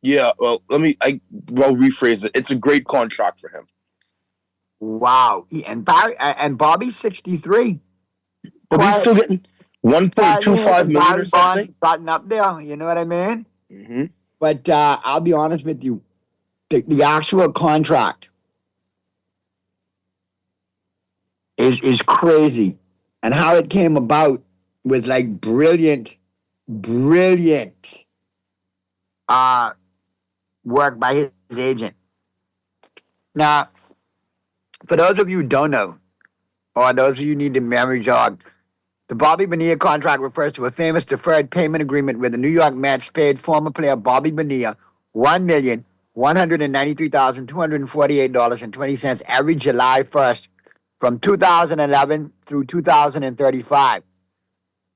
Yeah, well, I'll rephrase it. It's a great contract for him.
Wow. And Bobby's 63.
But he's still getting $1.25 million or something.
Button up there, you know what I mean?
Mm-hmm.
But I'll be honest with you. The actual contract is crazy. And how it came about was like brilliant work by his agent. Now, for those of you who don't know, or those of you who need the memory jog, the Bobby Bonilla contract refers to a famous deferred payment agreement where the New York Mets paid former player Bobby Bonilla $1,193,248.20 every July 1st from 2011 through 2035.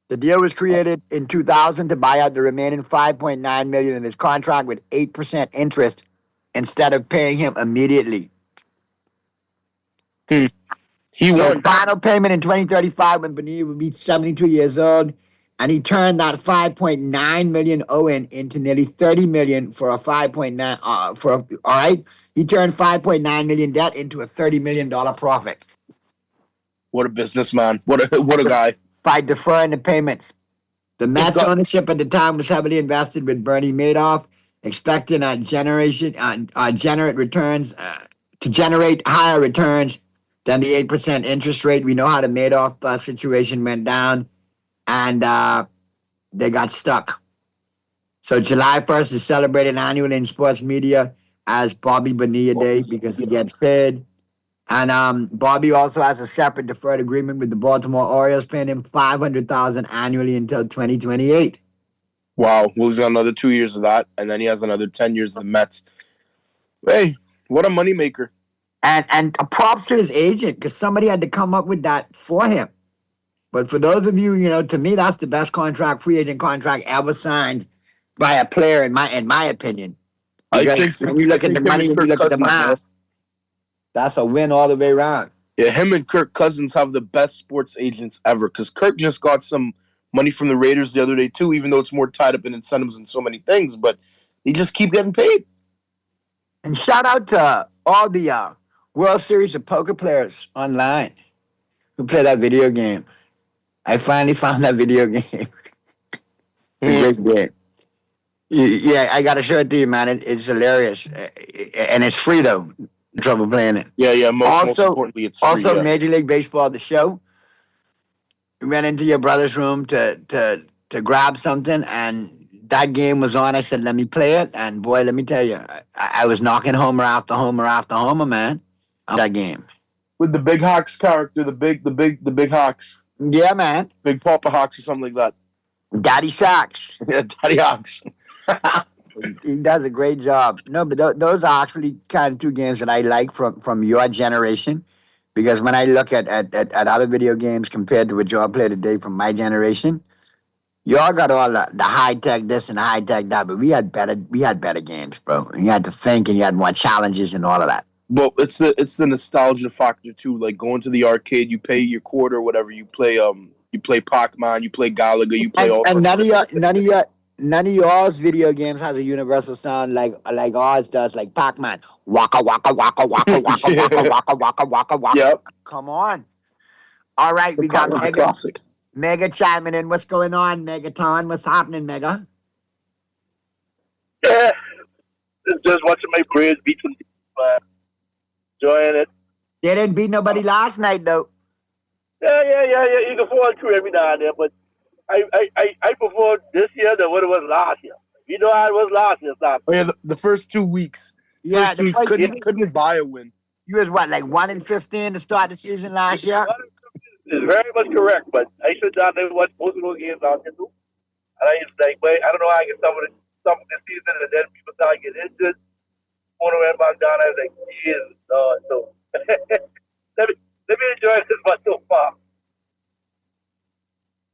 The deal was created in 2000 to buy out the remaining $5.9 million in his contract with 8% interest instead of paying him immediately. Final payment in 2035 when Bonilla would be 72 years old, and he turned that $5.9 million owing into nearly $30 million for a $5.9. All right, he turned $5.9 million debt into a $30 million profit.
What a businessman! What a guy!
By deferring the payments, the Mets ownership at the time was heavily invested with Bernie Madoff, expecting generate returns to generate higher returns than the 8% interest rate. We know how the Madoff situation went down, and they got stuck. So July 1st is celebrated annually in sports media as Bobby Bonilla Day because he gets paid. And Bobby also has a separate deferred agreement with the Baltimore Orioles, paying him $500,000 annually until 2028.
Wow, well, he's got another 2 years of that, and then he has another 10 years of the Mets. Hey, what a moneymaker.
And props to his agent, because somebody had to come up with that for him. But for those of you, to me, that's the best free agent contract ever signed by a player, in my opinion. Because when you look at the money and you look at the math, that's a win all the way around.
Yeah, him and Kirk Cousins have the best sports agents ever, because Kirk just got some money from the Raiders the other day, too, even though it's more tied up in incentives and so many things. But he just keep getting paid.
And shout out to all the World Series of Poker players online who play that video game. I finally found that video game. It's a great game. Yeah, I got to show it to you, man. It's hilarious. And it's free, though. Trouble playing it.
Yeah. Most importantly, it's free.
Also, Major League Baseball, the show. We went into your brother's room to grab something, and that game was on. I said, let me play it. And boy, let me tell you, I was knocking homer after homer after homer, man, on that game.
with the Big Hawks character, the big Hawks,
Yeah, man.
Big Papa Hawks or something like that.
Daddy Sharks.
Yeah, Daddy Hawks.
He does a great job. No, but those are actually kind of two games that I like from your generation. Because when I look at other video games compared to what y'all play today from my generation, y'all got all the high tech this and the high tech that, but we had better games, bro. And you had to think and you had more challenges and all of that.
Well, it's the nostalgia factor too. Like going to the arcade, you pay your quarter, or whatever. You play Pac-Man, you play Galaga, you play all.
And none of y'all's video games has a universal sound like ours does, like Pac-Man. Waka waka waka waka waka
Yeah.
waka waka waka waka waka.
Yep.
Come on. All right, we got
Pac-Man's a
Mega.
classic.
Mega chiming in. What's going on, Megaton? What's happening, Mega?
Yeah, just watching my Braves beat some teams, enjoying it.
They didn't beat nobody last night, though.
Yeah. You can fall through every now and then, but I prefer this year than what it was last year. You know how it was last year.
Oh yeah, the first 2 weeks.
Yeah,
First 2 weeks couldn't buy a win.
You was what, like 1-15 to start the season last year?
It's very much correct, but I should not have watched most of those games out there too. And I was like, wait, I don't know how I get some of this season, and then people start getting injured. One went back down. I was like, Jesus, so let me enjoy this one so far.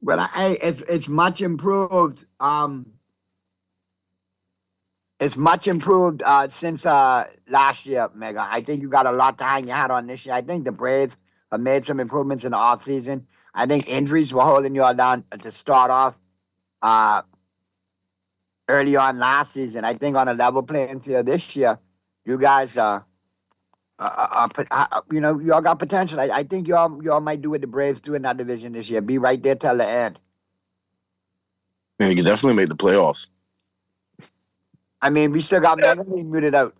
Well, it's much improved. It's much improved since last year, Mega. I think you got a lot to hang your hat on this year. I think the Braves have made some improvements in the offseason. I think injuries were holding you all down to start off early on last season. I think on a level playing field this year, you guys y'all got potential. I think y'all might do what the Braves do in that division this year. Be right there till the end.
Man, you can definitely make the playoffs.
I mean, we still got Mega muted out.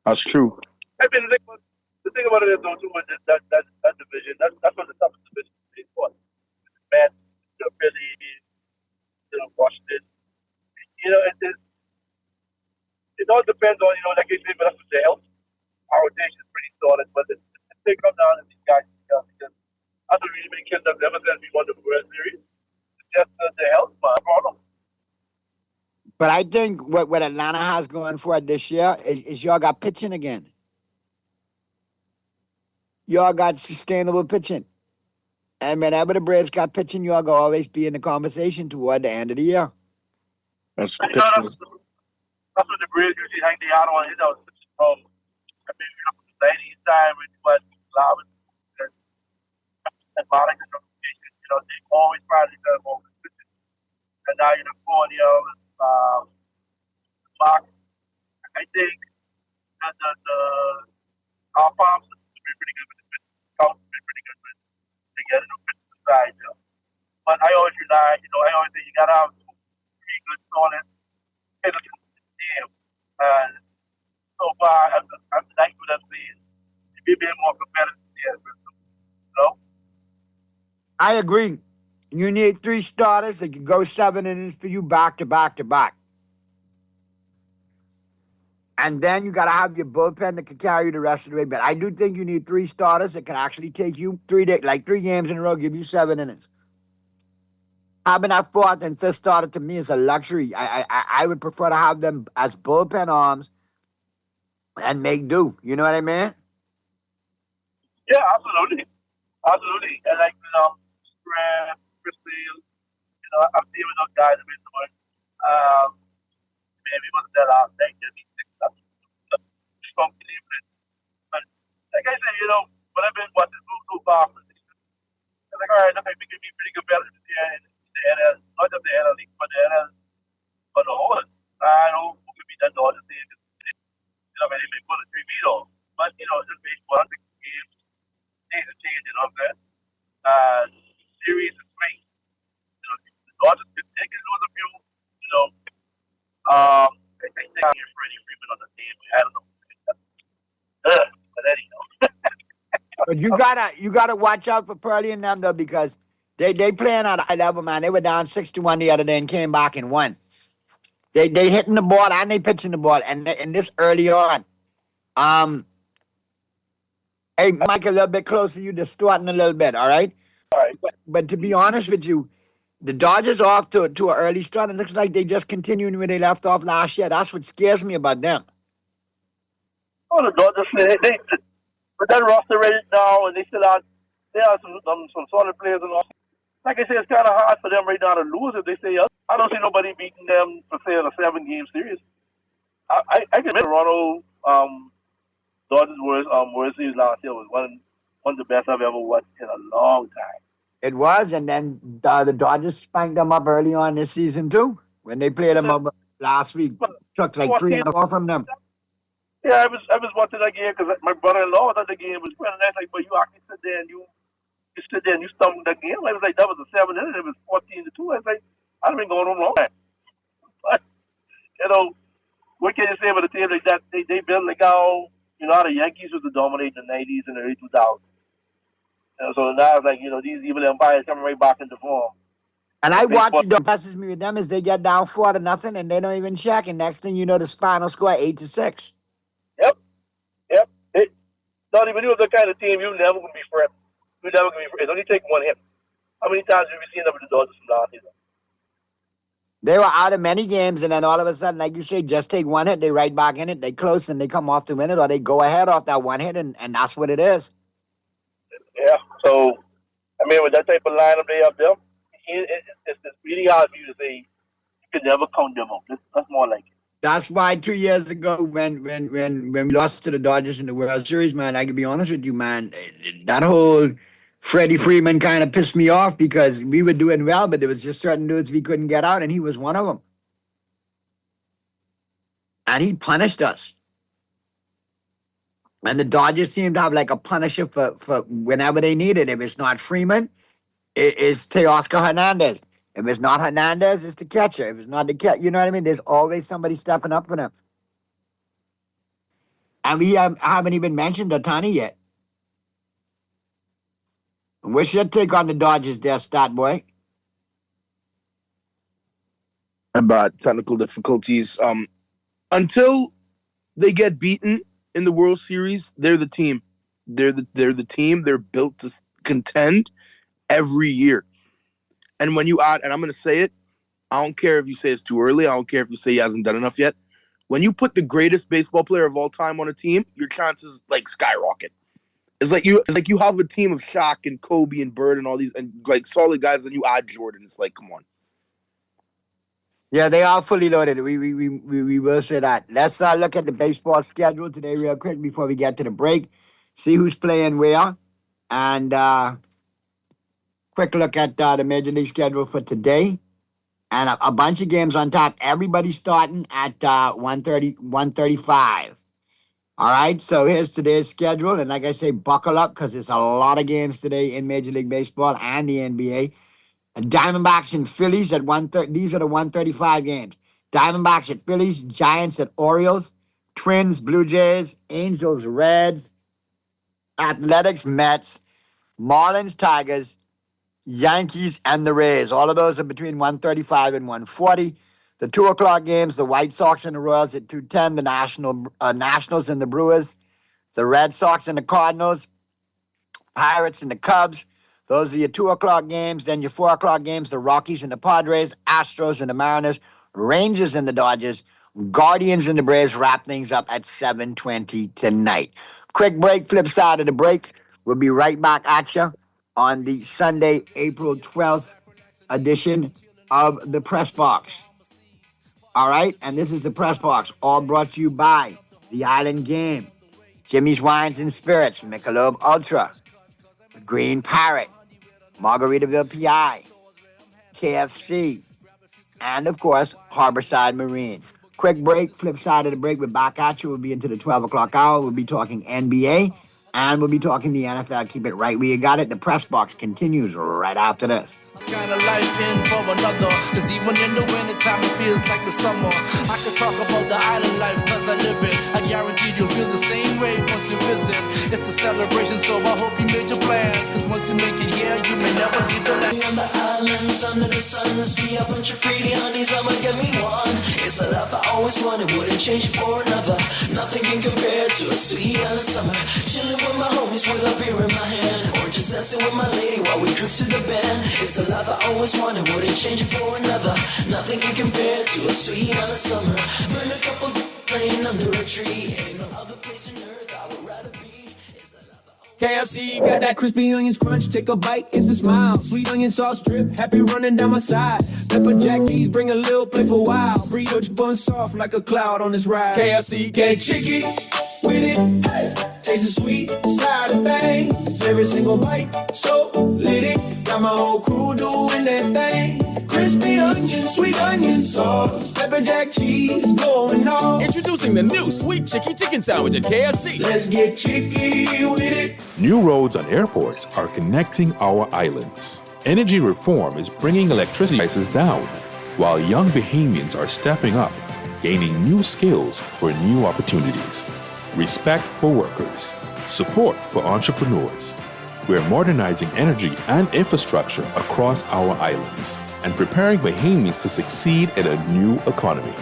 That's true.
I mean, the thing about it is, though, too, is that division, that's one of the toughest divisions to play for. Man, Philly, Washington. It all depends on, like you said, but that's what the health. Our rotation is pretty solid, but it come down to these guys because I don't really many kids have never said we won the World Series. It's just the health problem.
But I think what Atlanta has going for it this year is y'all got pitching again. Y'all got sustainable pitching. And whenever the Braves got pitching, y'all go always be in the conversation toward the end of the year.
That's
what the Braves usually hang their hat on. From I mean, the 90s time when you had Flowers and Monica, they always try to get more pitching. And now you're Mark. I think that our farms have been pretty good with the pitching. Scouts have been pretty good with getting the pitching side. But I always rely, I always think you got to have 2-3 good solid hitters in the team. And so far, I'm like with us being more competitive here.
I agree. You need 3 starters that can go 7 innings for you back to back to back. And then you got to have your bullpen that can carry you the rest of the way. But I do think you need 3 starters that can actually take you 3 games in a row, give you 7 innings. Having that 4th and 5th starter to me is a luxury. I would prefer to have them as bullpen arms and make do. You know what I mean?
Yeah, absolutely. Absolutely. And Chris Steele, I'm seeing with those guys a bit too much. Maybe wasn't that last night. From Cleveland. But like I said, when I've been watching so far from the season, I'm like, all right, we can be pretty competitive here in the NL, not just the NL League, but the NL, but the whole. I know who can be done to all the things. They may put a 3 feet off. But, just baseball, 6 games, things are changing, you know what I'm saying? Series is great. The Dodgers they can lose a few, I think you're Freddie Freeman on the team. I don't know. But anyhow.
But you gotta watch out for Pearlie and them though, because they playing at a high level, man. They were down 6-1 the other day and came back and won. They hitting the ball and they pitching the ball, and this early on. Hey, Mike, a little bit closer. You distorting a little bit, all right?
All right.
But to be honest with you, the Dodgers are off to an early start. It looks like they just continuing where they left off last year. That's what scares me about them.
Oh, the Dodgers, they with that roster right now, and they have some solid players and all. Like I said, it's kind of hard for them right now to lose if they say up. I don't see nobody beating them for say in a 7-game series. I can admit Toronto Dodgers World Series last year was one of the best I've ever watched in a long time.
It was, and then the Dodgers spanked them up early on this season too. When they played them up last week, took like 3-4 from them.
Yeah, I was watching that game because my brother-in-law thought the game was pretty nice. Like, but you actually sit there and you sit there and you stumbled that game. I was like, that was a 7 inning. It was 14-2. I was like, I've been going on long time. But what can you say about a team like that? They built like how how the Yankees used to dominate in the 90s and the early 2000s. So now it's like these evil empires coming right back into form.
And I watch it. What impresses me with them is they get down 4-0 and they don't even check. And next thing you know, the final score 8-6.
Yep. Not even you the kind of team you're never gonna be friends. You're never gonna be friends. It only take one hit. How many times have you seen them with the Dodgers from last season?
They were out of many games, and then all of a sudden, like you say, just take one hit, they right back in it, they close, and they come off to win it, or they go ahead off that one hit, and that's what it is.
Yeah. So, I mean, with that type of lineup they up there, it's really hard for you to say you can never count them out. That's more like it.
That's why 2 years ago, when we lost to the Dodgers in the World Series, man, I can be honest with you, man, that whole Freddie Freeman kind of pissed me off because we were doing well, but there was just certain dudes we couldn't get out, and he was one of them. And he punished us. And the Dodgers seemed to have like a punisher for whenever they needed. If it's not Freeman, it's Teoscar Hernandez. If it's not Hernandez, it's the catcher. If it's not the catcher, you know what I mean? There's always somebody stepping up for them. And we haven't even mentioned Ohtani yet. What's your take on the Dodgers there, Stat Boy?
About technical difficulties. Until they get beaten in the World Series, they're the team. They're the team. They're built to contend every year. And when you add, and I'm going to say it, I don't care if you say it's too early. I don't care if you say he hasn't done enough yet. When you put the greatest baseball player of all time on a team, your chances like skyrocket. It's like you have a team of Shaq and Kobe and Bird and all these and like solid guys, then you add Jordan. It's like, come on.
Yeah, they are fully loaded. We will say that. Let's look at the baseball schedule today real quick before we get to the break. See who's playing where. And quick look at the Major League schedule for today. And a bunch of games on top. Everybody starting at 1:35. All right, so here's today's schedule. And like I say, buckle up because there's a lot of games today in Major League Baseball and the NBA. And Diamondbacks and Phillies at 1:30. These are the 1:35 games. Diamondbacks at Phillies, Giants at Orioles, Twins, Blue Jays, Angels, Reds, Athletics, Mets, Marlins, Tigers, Yankees, and the Rays. All of those are between 1:35 and 1:40. The 2 o'clock games, the White Sox and the Royals at 2:10, the Nationals and the Brewers, the Red Sox and the Cardinals, Pirates and the Cubs. Those are your 2 o'clock games. Then your 4 o'clock games, the Rockies and the Padres, Astros and the Mariners, Rangers and the Dodgers, Guardians and the Braves wrap things up at 7:20 tonight. Quick break, flip side of the break. We'll be right back at you on the Sunday, April 12th edition of the Press Box. All right, and this is the Press Box, all brought to you by The Island Game, Jimmy's Wines and Spirits, Michelob Ultra, Green Parrot, Margaritaville PI, KFC, and, of course, Harborside Marine. Quick break, flip side of the break. We're back at you. We'll be into the 12 o'clock hour. We'll be talking NBA, and we'll be talking the NFL. Keep it right where you got it. The Press Box continues right after this.
This kind of life in for another. Cause even in the wintertime it feels like the summer. I can talk about the island life cause I live of it. I guarantee you'll feel the same way once you visit. It's a celebration, so I hope you made your plans. Cause once you make it here, you may never leave the land.
On the islands under the sun, see a bunch of pretty honeys, I'ma get me one. It's a love I always wanted, wouldn't change it for another. Nothing can compare to a sweet island summer. Chilling with my homies with a beer in my hand, or just dancing with my lady while we drift to the band. It's a love I always wanted, wouldn't change it for another. Nothing can compare to a sweet island summer. Burn a couple playing under a tree. Ain't no other place on earth I would rather be.
KFC got that crispy onions crunch. Take a bite, it's a smile. Sweet onion sauce drip, happy running down my side. Pepper jack cheese, bring a little playful wow. Burrito bun soft like a cloud on this ride.
KFC,
get chicky with it. Hey. Taste the sweet side of things. Every single bite, so lit it. Got my whole crew doing that thing. Crispy onion, sweet onion sauce. Pepper jack cheese going on.
Introducing the new Sweet Chicky Chicken Sandwich at KFC.
Let's get chicky with it.
New roads and airports are connecting our islands. Energy reform is bringing electricity prices down, while young Bahamians are stepping up, gaining new skills for new opportunities. Respect for workers, support for entrepreneurs. We're modernizing energy and infrastructure across our islands and preparing Bahamians to succeed in a new economy.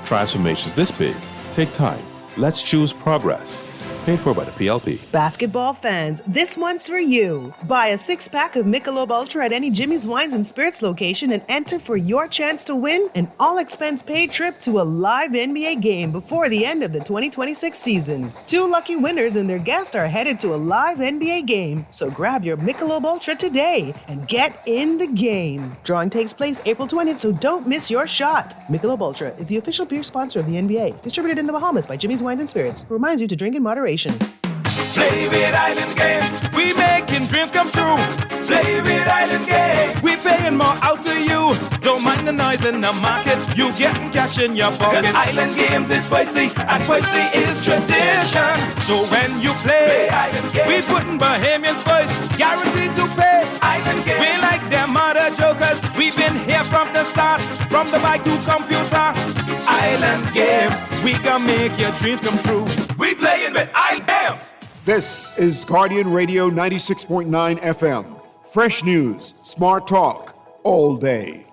Transformations this big take time. Let's choose progress. Paid for by the PLP.
Basketball fans, this one's for you. Buy a 6-pack of Michelob Ultra at any Jimmy's Wines and Spirits location and enter for your chance to win an all-expense-paid trip to a live NBA game before the end of the 2026 season. 2 lucky winners and their guests are headed to a live NBA game, so grab your Michelob Ultra today and get in the game. Drawing takes place April 20th, so don't miss your shot. Michelob Ultra is the official beer sponsor of the NBA, distributed in the Bahamas by Jimmy's Wines and Spirits, who reminds you to drink in moderation.
Play with Island Games, we making dreams come true. Play with Island Games, we paying more out to you. Don't mind the noise in the market, you getting cash in your pocket. Cause Island Games is spicy, and spicy is tradition. So when you play Island Games, we putting Bahamians first, guaranteed to pay. Island Games, we like them other jokers, we've been here from the start, from the bike to computer. Island Games, we can make your dreams come true. We playing with Island Games.
This is Guardian Radio 96.9 FM. Fresh news, smart talk, all day.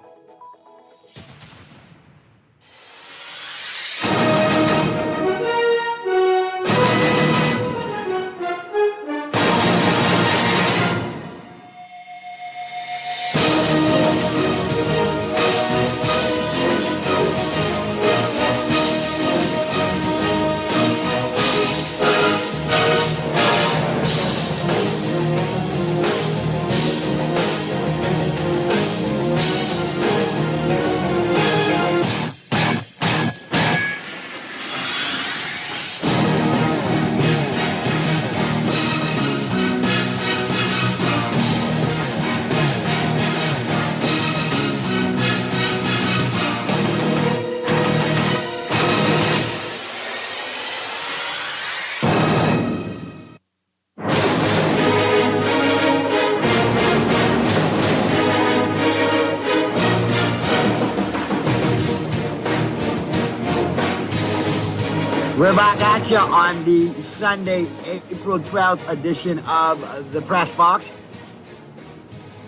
We're back at you on the Sunday, April 12th edition of the Press Box.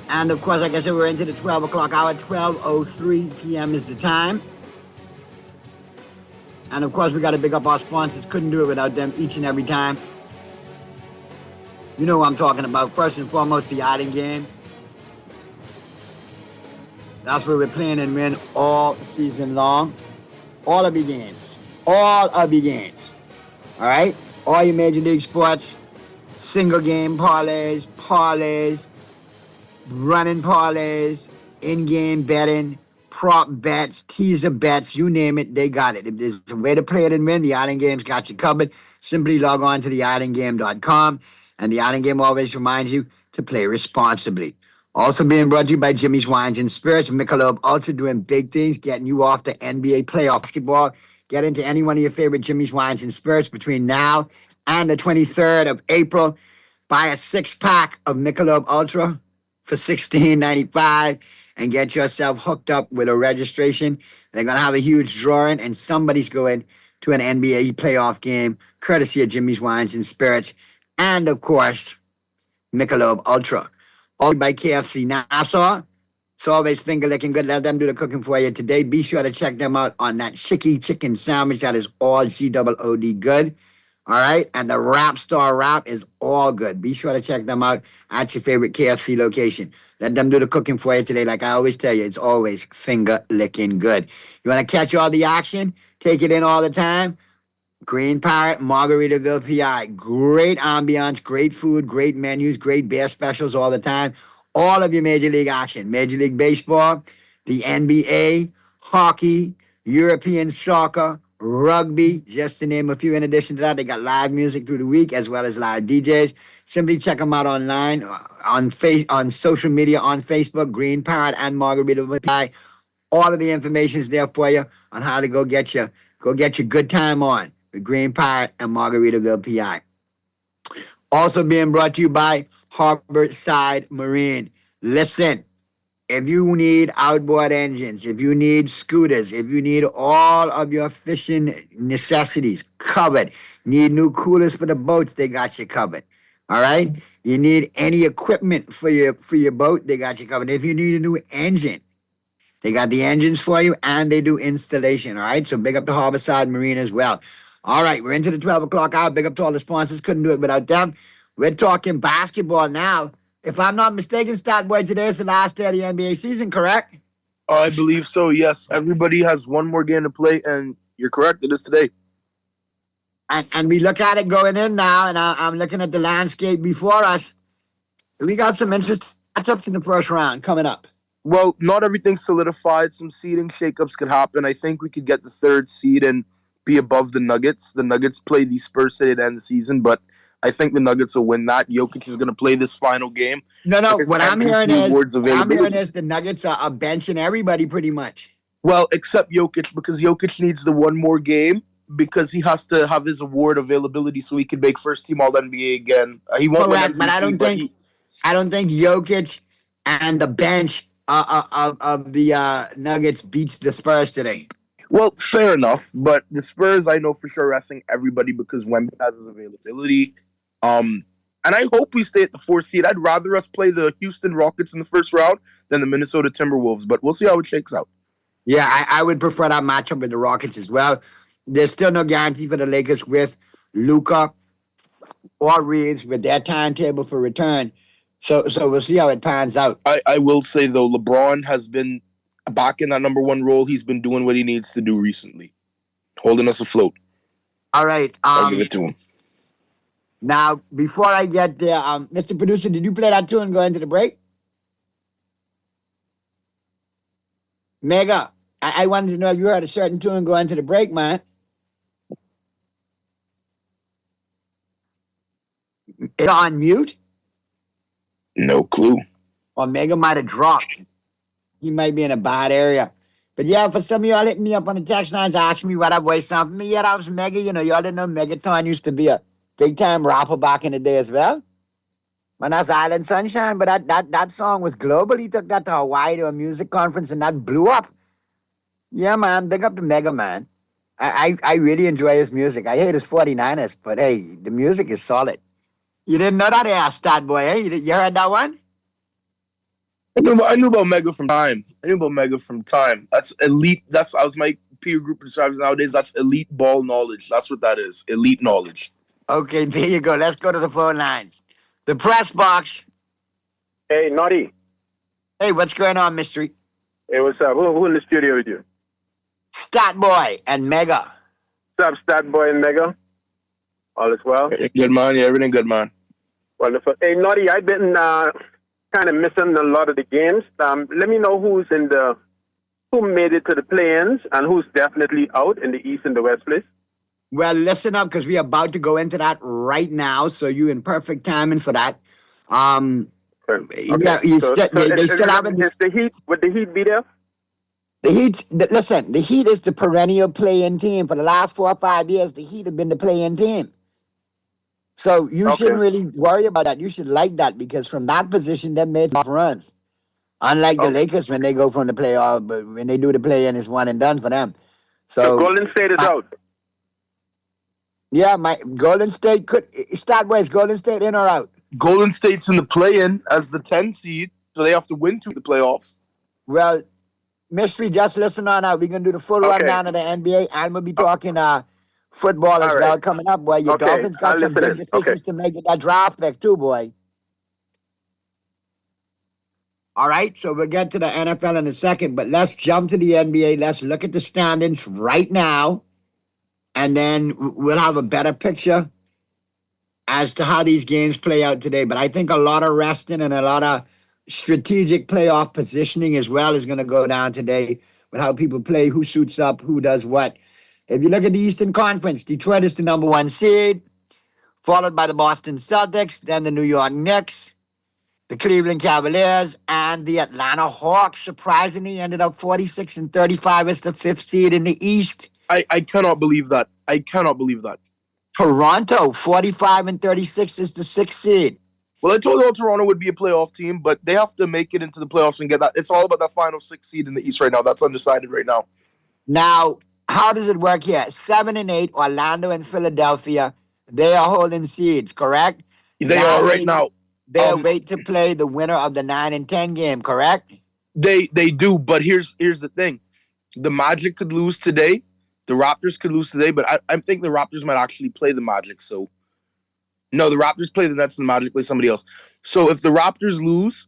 And of course, like I said, we're into the 12 o'clock hour. 12:03 p.m. is the time. And of course, we got to big up our sponsors. Couldn't do it without them each and every time. You know what I'm talking about. First and foremost, the Island Game. That's where we're playing and win all season long. All of your games. All of your games. All right? All your Major League Sports, single game parlays, running parlays, in-game betting, prop bets, teaser bets, you name it, they got it. If there's a way to play it and win, the Island Game's got you covered. Simply log on to theislandgame.com, and the Island Game always reminds you to play responsibly. Also being brought to you by Jimmy's Wines and Spirits, Michelob Ultra, doing big things, getting you off the NBA playoff basketball. Get into any one of your favorite Jimmy's Wines and Spirits between now and the 23rd of April. Buy a 6-pack of Michelob Ultra for $16.95 and get yourself hooked up with a registration. They're going to have a huge drawing, and somebody's going to an NBA playoff game, courtesy of Jimmy's Wines and Spirits, and of course, Michelob Ultra. All by KFC Nassau. It's always finger licking good. Let them do the cooking for you today. Be sure to check them out on that Chicky Chicken Sandwich. That is all G-O-O-D good. All right? And the Rap Star Wrap is all good. Be sure to check them out at your favorite KFC location. Let them do the cooking for you today. Like I always tell you, it's always finger licking good. You want to catch all the action? Take it in all the time? Green Parrot, Margaritaville, PI. Great ambiance, great food, great menus, great beer specials all the time. All of your Major League action. Major League Baseball, the NBA, hockey, European soccer, rugby, just to name a few. In addition to that, they got live music through the week as well as live DJs. Simply check them out online, on social media, on Facebook, Green Parrot and Margaritaville PI. All of the information is there for you on how to go get your good time on with Green Parrot and Margaritaville PI. Also being brought to you by Harborside Marine. Listen, if you need outboard engines, if you need scooters, if you need all of your fishing necessities covered, need new coolers for the boats, they got you covered. All right? You need any equipment for your boat, they got you covered. If you need a new engine, they got the engines for you, and they do installation. All right? So big up to Harborside Marine as well. All right, we're into the 12 o'clock hour. Big up to all the sponsors. Couldn't do it without them. We're talking basketball now. If I'm not mistaken, Stat Boy, today is the last day of the NBA season, correct?
I believe so, yes. Everybody has one more game to play, and you're correct. It is today.
And we look at it going in now, and I'm looking at the landscape before us. We got some interesting matchups in the first round coming up.
Well, not everything's solidified. Some seeding shakeups could happen. I think we could get the third seed and be above the Nuggets. The Nuggets play the Spurs today to end the season, but I think the Nuggets will win that. Jokic is going to play this final game.
No. What I'm hearing is the Nuggets are benching everybody pretty much.
Well, except Jokic, because Jokic needs the one more game because he has to have his award availability so he can make first team All NBA again. He won't win MVP,
but I don't think Jokic and the bench of the Nuggets beats the Spurs today.
Well, fair enough, but the Spurs, I know for sure, resting everybody because Wemby has his availability. And I hope we stay at the 4th seed. I'd rather us play the Houston Rockets in the first round than the Minnesota Timberwolves, but we'll see how it shakes out.
Yeah, I would prefer that matchup with the Rockets as well. There's still no guarantee for the Lakers with Luka or Reeves with their timetable for return. So we'll see how it pans out.
I will say, though, LeBron has been back in that number one role. He's been doing what he needs to do recently, holding us afloat.
All right.
I'll give it to him.
Now, before I get there, Mr. Producer, did you play that tune and go into the break? Mega, I wanted to know if you heard a certain tune and go into the break, man. It's on mute?
No clue.
Or Mega might have dropped. He might be in a bad area. But yeah, for some of y'all hitting me up on the text lines asking me what that voice sound for me. Yeah, that was Mega. You know, y'all didn't know Megaton used to be a big-time rapper back in the day as well. Man, that's Island Sunshine, but that song was global. He took that to Hawaii to a music conference, and that blew up. Yeah, man, big up to Mega, man. I really enjoy his music. I hate his 49ers, but hey, the music is solid. You didn't know that, Stat Boy, eh? You heard that one?
I knew about Mega from time. That's elite. That was my peer group describes nowadays. That's elite ball knowledge. That's what that is. Elite knowledge.
Okay, there you go. Let's go to the phone lines. The press box.
Hey, Naughty.
Hey, what's going on, Mystery?
Hey, what's up? Who in the studio with you?
Stat Boy and Mega.
What's up, Stat Boy and Mega? All is well?
Good, man. Yeah, everything good, man.
Wonderful. Hey, Naughty, I've been kind of missing a lot of the games. Let me know who made it to the play-ins and who's definitely out in the East and the West, please.
Well, listen up, because we're about to go into that right now, so you're in perfect timing for that.
Okay.
Yeah, they still haven't.
Would the Heat be there?
Listen, the Heat is the perennial play-in team. For the last 4 or 5 years, the Heat have been the play-in team. So you shouldn't really worry about that. You should like that, because from that position, they made off runs. Unlike the Lakers, when they go from the playoff, but when they do the play-in, it's one and done for them. So
Golden State is out.
Yeah, my Golden State could start. Where's Golden State in or out?
Golden State's in the play-in as the 10 seed, so they have to win to the playoffs.
Well, Mystery, just listen on out. We're gonna do the full rundown of the NBA, and we'll be talking football as well coming up, boy. Your Dolphins got some big decisions to make with that draft pick too, boy. All right, so we'll get to the NFL in a second, but let's jump to the NBA. Let's look at the standings right now, and then we'll have a better picture as to how these games play out today. But I think a lot of resting and a lot of strategic playoff positioning as well is going to go down today with how people play, who suits up, who does what. If you look at the Eastern Conference, Detroit is the number 1 seed, followed by the Boston Celtics, then the New York Knicks, the Cleveland Cavaliers, and the Atlanta Hawks. Surprisingly, ended up 46-35 as the 5th seed in the East.
I cannot believe that. I cannot believe that.
Toronto, 45-36 is the 6th seed.
Well, I told you Toronto would be a playoff team, but they have to make it into the playoffs and get that. It's all about that final 6 seed in the East right now. That's undecided right now.
Now, how does it work here? 7 and 8, Orlando and Philadelphia, they are holding seeds, correct?
They are right now.
They'll wait to play the winner of the 9 and 10 game, correct?
They do, but here's the thing. The Magic could lose today. The Raptors could lose today, but I think the Raptors might actually play the Magic. So, no, the Raptors play the Nets and the Magic play somebody else. So if the Raptors lose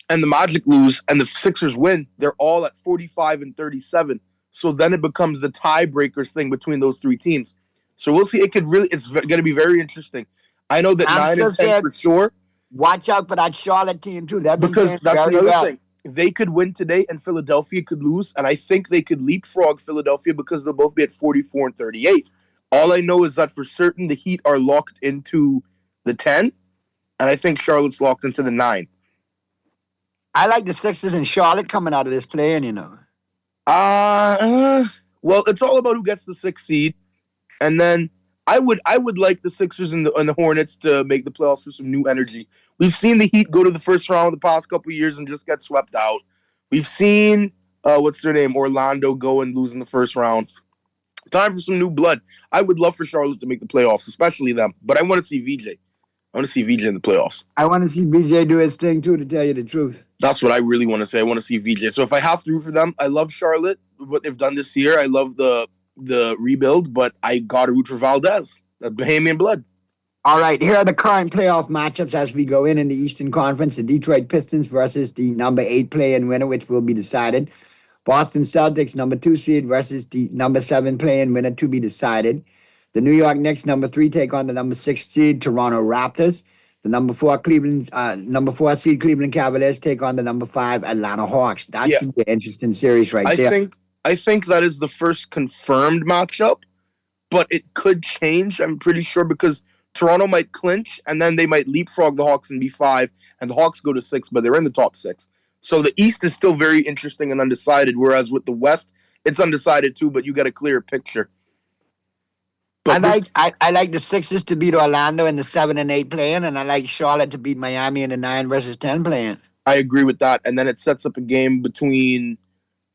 and the Magic lose and the Sixers win, they're all at 45-37. So then it becomes the tiebreakers thing between those 3 teams. So we'll see. It's going to be very interesting. I know that 9 and 10 for sure.
Watch out for that Charlotte team too.
Because that's another thing. They could win today and Philadelphia could lose, and I think they could leapfrog Philadelphia because they'll both be at 44-38. All I know is that for certain the Heat are locked into the 10, and I think Charlotte's locked into the 9.
I like the Sixers and Charlotte coming out of this play-in, you know.
Well, it's all about who gets the 6th seed, and then I would like the Sixers and the Hornets to make the playoffs for some new energy. We've seen the Heat go to the first round the past couple of years and just get swept out. We've seen what's their name, Orlando, go and lose in the first round. Time for some new blood. I would love for Charlotte to make the playoffs, especially them. But I want to see VJ. I want to see VJ in the playoffs.
I want to see VJ do his thing too, to tell you the truth.
That's what I really want to say. I want to see VJ. So if I have to root for them, I love Charlotte, what they've done this year. I love the rebuild, but I got to root for Valdez, the Bahamian blood.
All right, here are the current playoff matchups as we go in the Eastern Conference. The Detroit Pistons versus the number 8 play-in winner, which will be decided. Boston Celtics, number 2 seed versus the number 7 play-in winner, to be decided. The New York Knicks, number 3, take on the number 6 seed Toronto Raptors. The number 4 seed Cleveland Cavaliers take on the number 5 Atlanta Hawks. That should be an interesting series there.
I think that is the first confirmed matchup, but it could change, I'm pretty sure, because Toronto might clinch, and then they might leapfrog the Hawks and be 5, and the Hawks go to 6, but they're in the top 6. So the East is still very interesting and undecided, whereas with the West, it's undecided too, but you get a clearer picture.
But I like the Sixers to beat Orlando in the 7 and 8 play-in, and I like Charlotte to beat Miami in the 9 versus 10 play-in.
I agree with that, and then it sets up a game between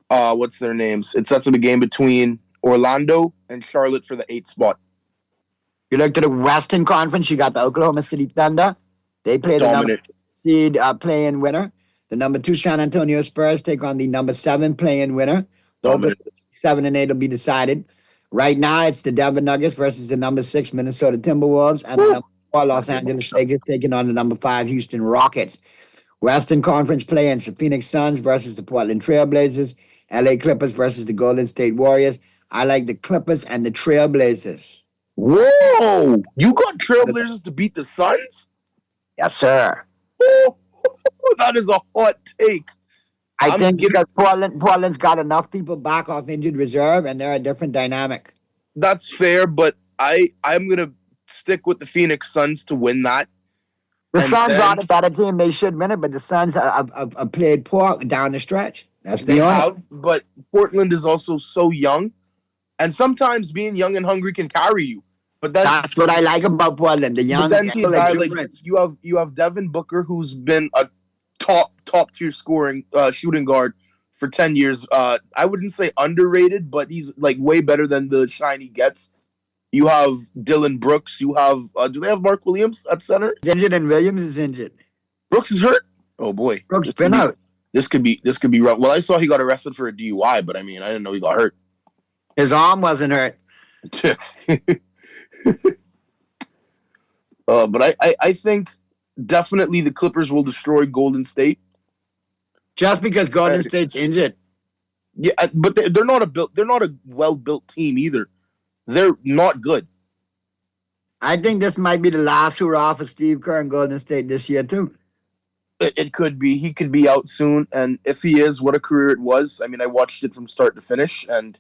what's their names? It sets up a game between Orlando and Charlotte for the 8th spot.
You look to the Western Conference, you got the Oklahoma City Thunder. They play the number 2 seed play-in winner. The number 2 San Antonio Spurs take on the number 7 play-in winner. Both 7 and 8 will be decided. Right now, it's the Denver Nuggets versus the number 6 Minnesota Timberwolves and the number 4 Los Angeles Lakers taking on the number 5 Houston Rockets. Western Conference play-in, the Phoenix Suns versus the Portland Trailblazers. LA Clippers versus the Golden State Warriors. I like the Clippers and the Trailblazers.
Whoa! You got Trailblazers to beat the Suns?
Yes, sir.
Oh, that is a hot take.
I think because Portland's got enough people back off injured reserve, and they're a different dynamic.
That's fair, but I'm going to stick with the Phoenix Suns to win that.
The Suns are the better team. They should win it, but the Suns have played poor down the stretch. Let's be honest.
But Portland is also so young, and sometimes being young and hungry can carry you. But
that's what I like about Portland. The young.
But then you have Devin Booker, who's been a top tier scoring shooting guard for 10 years. I wouldn't say underrated, but he's like way better than the shine he gets. You have Dylan Brooks. You have do they have Mark Williams at center?
He's injured and Williams is injured.
Brooks is hurt. Oh boy,
Brooks been out.
This could be rough. Well, I saw he got arrested for a DUI, but I mean, I didn't know he got hurt.
His arm wasn't hurt.
But I think definitely the Clippers will destroy Golden State.
Just because Golden State's injured.
Yeah, but they're not a well-built team either. They're not good.
I think this might be the last hurrah for Steve Kerr and Golden State this year too.
It could be. He could be out soon, and if he is, what a career it was. I mean, I watched it from start to finish, and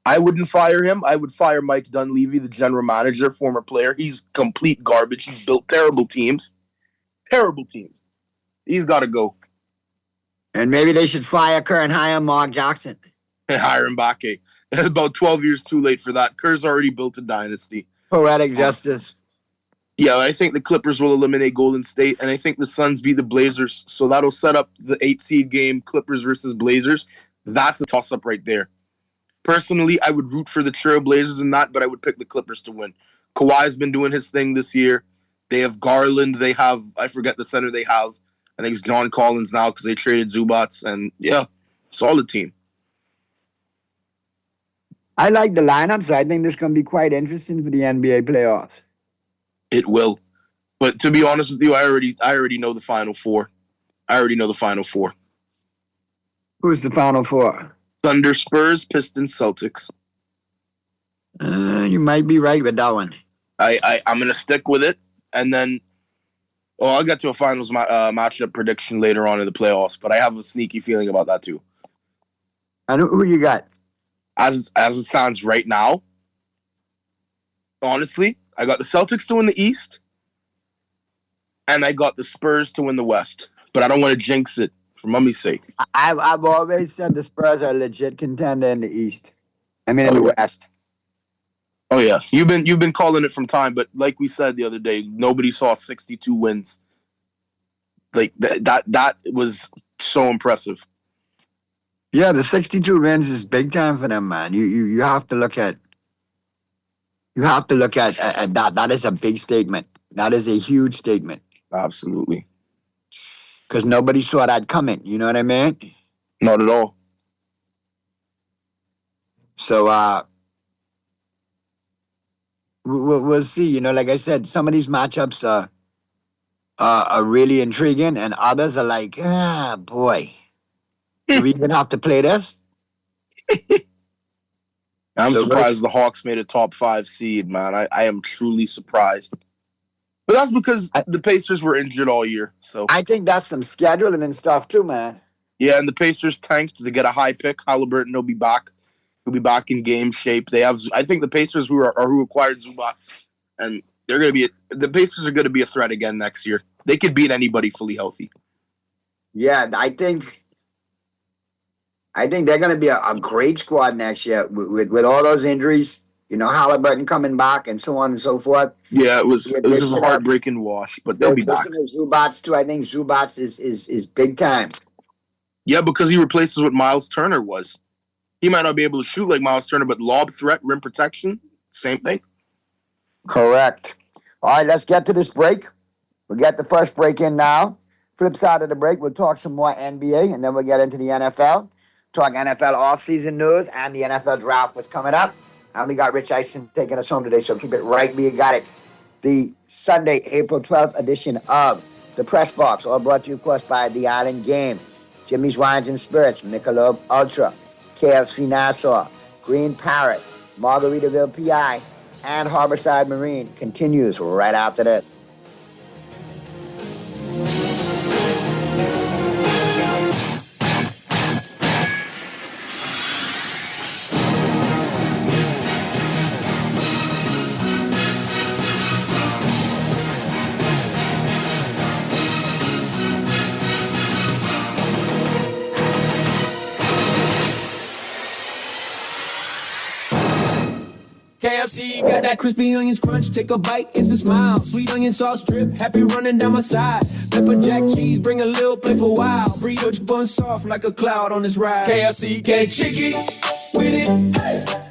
I wouldn't fire him. I would fire Mike Dunleavy, the general manager, former player. He's complete garbage. He's built terrible teams. Terrible teams. He's got to go.
And maybe they should fire Kerr and hire Mark Jackson.
And hire Mbake. About 12 years too late for that. Kerr's already built a dynasty.
Poetic justice.
Yeah, I think the Clippers will eliminate Golden State, and I think the Suns beat the Blazers, so that'll set up the 8-seed game, Clippers versus Blazers. That's a toss-up right there. Personally, I would root for the Trail Blazers in that, but I would pick the Clippers to win. Kawhi's been doing his thing this year. They have Garland. They have, I forget the center they have. I think it's John Collins now because they traded Zubats, and yeah, solid team.
I like the lineup, so I think this is going to be quite interesting for the NBA playoffs.
It will. But to be honest with you, I already know the Final Four.
Who's the Final Four?
Thunder, Spurs, Pistons, Celtics.
You might be right with that one.
I'm going to stick with it. And then, I'll get to a finals matchup prediction later on in the playoffs, but I have a sneaky feeling about that too.
And who you got?
As it stands right now, honestly, I got the Celtics to win the East, and I got the Spurs to win the West. But I don't want to jinx it for mummy's sake.
I've always said the Spurs are a legit contender in the East. In the West.
Oh yeah, you've been calling it from time, but like we said the other day, nobody saw 62 wins. Like that was so impressive.
Yeah, the 62 wins is big time for them, man. You have to look at. You have to look at that. That is a big statement. That is a huge statement.
Absolutely.
Because nobody saw that coming. You know what I mean?
Not at all.
So, we'll see. You know, like I said, some of these matchups are really intriguing, and others are like, boy, do we even have to play this?
I'm surprised the Hawks made a top 5 seed, man. I am truly surprised. But that's because the Pacers were injured all year. So
I think that's some scheduling and stuff too, man.
Yeah, and the Pacers tanked to get a high pick. Halliburton will be back. He'll be back in game shape. They have, I think, the Pacers who acquired Zubats, and the Pacers are going to be a threat again next year. They could beat anybody fully healthy.
Yeah, I think they're going to be a great squad next year with all those injuries. You know, Halliburton coming back and so on and so forth.
Yeah, it was just a heartbreaking wash, but they'll be back.
Zubats too. I think Zubats is big time.
Yeah, because he replaces what Miles Turner was. He might not be able to shoot like Miles Turner, but lob threat, rim protection, same thing.
Correct. All right, let's get to this break. We'll get the first break in now. Flip side of the break, we'll talk some more NBA, and then we'll get into the NFL. Talk NFL offseason news, and the NFL draft was coming up. And we got Rich Eisen taking us home today, so keep it right where you got it. The Sunday, April 12th edition of the Press Box, all brought to you, of course, by The Island Game, Jimmy's Wines and Spirits, Michelob Ultra, KFC Nassau, Green Parrot, Margaritaville PI, and Harborside Marine continues right after this.
KFC got that crispy onions crunch. Take a bite, it's a smile. Sweet onion sauce drip, happy running down my side. Pepper jack cheese, bring a little playful wow. Brioche bun soft like a cloud on this ride. KFC, get chicken with it.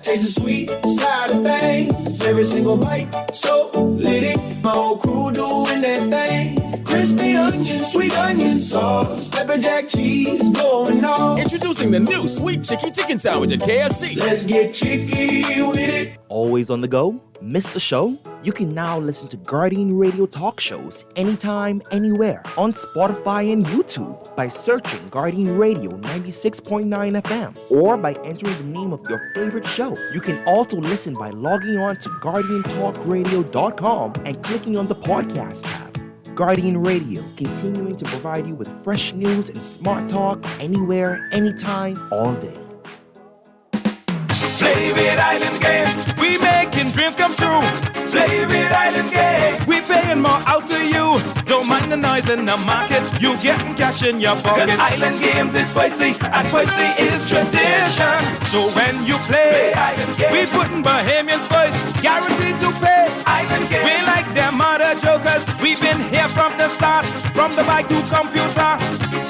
Hey. taste the sweet side of things. Every single bite, so litty. My whole crew doing that thing. Crispy onion, sweet onion sauce, pepper jack cheese going on.
Introducing the new Sweet Chicky Chicken Sandwich at KFC.
Let's get chicky with it.
Always on the go? Missed the show? You can now listen to Guardian Radio talk shows anytime, anywhere on Spotify and YouTube by searching Guardian Radio 96.9 FM or by entering the name of your favorite show. You can also listen by logging on to GuardianTalkRadio.com and clicking on the podcast tab. Guardian Radio, continuing to provide you with fresh news and smart talk anywhere, anytime, all day.
Play with Island Games, we making dreams come true. Play with Island Games, we paying more out to you. Don't mind the noise in the market, you getting cash in your pocket. 'Cause Island Games is spicy, and spicy is tradition. So when you play Island Games, we putting Bahamians first, guaranteed to pay. Island Games, we like them other jokers. We've been here from the start, from the bike to computer.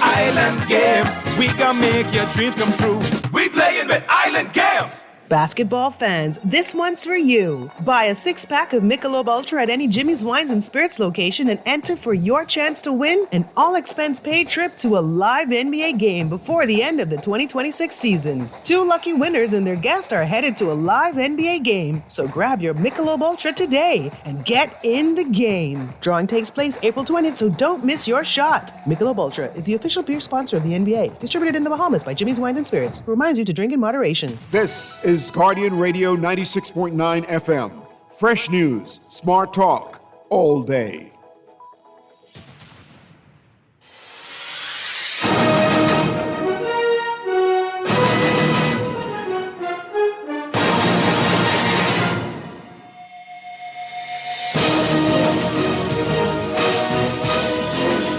Island Games, we gonna make your dreams come true. We playing with Island Games.
Basketball fans, this one's for you. Buy a 6-pack of Michelob Ultra at any Jimmy's Wines and Spirits location and enter for your chance to win an all-expense-paid trip to a live NBA game before the end of the 2026 season. 2 lucky winners and their guests are headed to a live NBA game, so grab your Michelob Ultra today and get in the game. Drawing takes place April 20th, so don't miss your shot. Michelob Ultra is the official beer sponsor of the NBA, distributed in the Bahamas by Jimmy's Wines and Spirits, who reminds you to drink in moderation.
This is Guardian Radio 96.9 FM. Fresh news, smart talk, all day.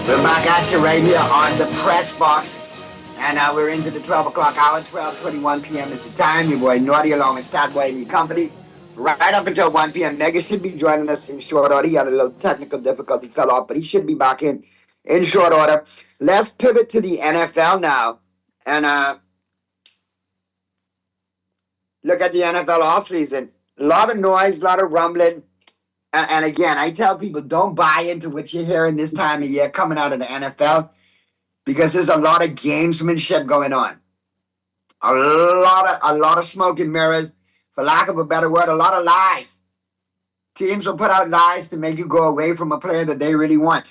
We're back at you right here on the press box. And we're into the 12 o'clock hour, 12:21 p.m. is the time. Your boy Naughty along with Statboy and your company. Right up until 1 p.m. Mega should be joining us in short order. He had a little technical difficulty, fell off, but he should be back in short order. Let's pivot to the NFL now. And look at the NFL offseason. A lot of noise, a lot of rumbling. And again, I tell people, don't buy into what you're hearing this time of year coming out of the NFL. Because there's a lot of gamesmanship going on. A lot of smoke and mirrors. For lack of a better word, a lot of lies. Teams will put out lies to make you go away from a player that they really want.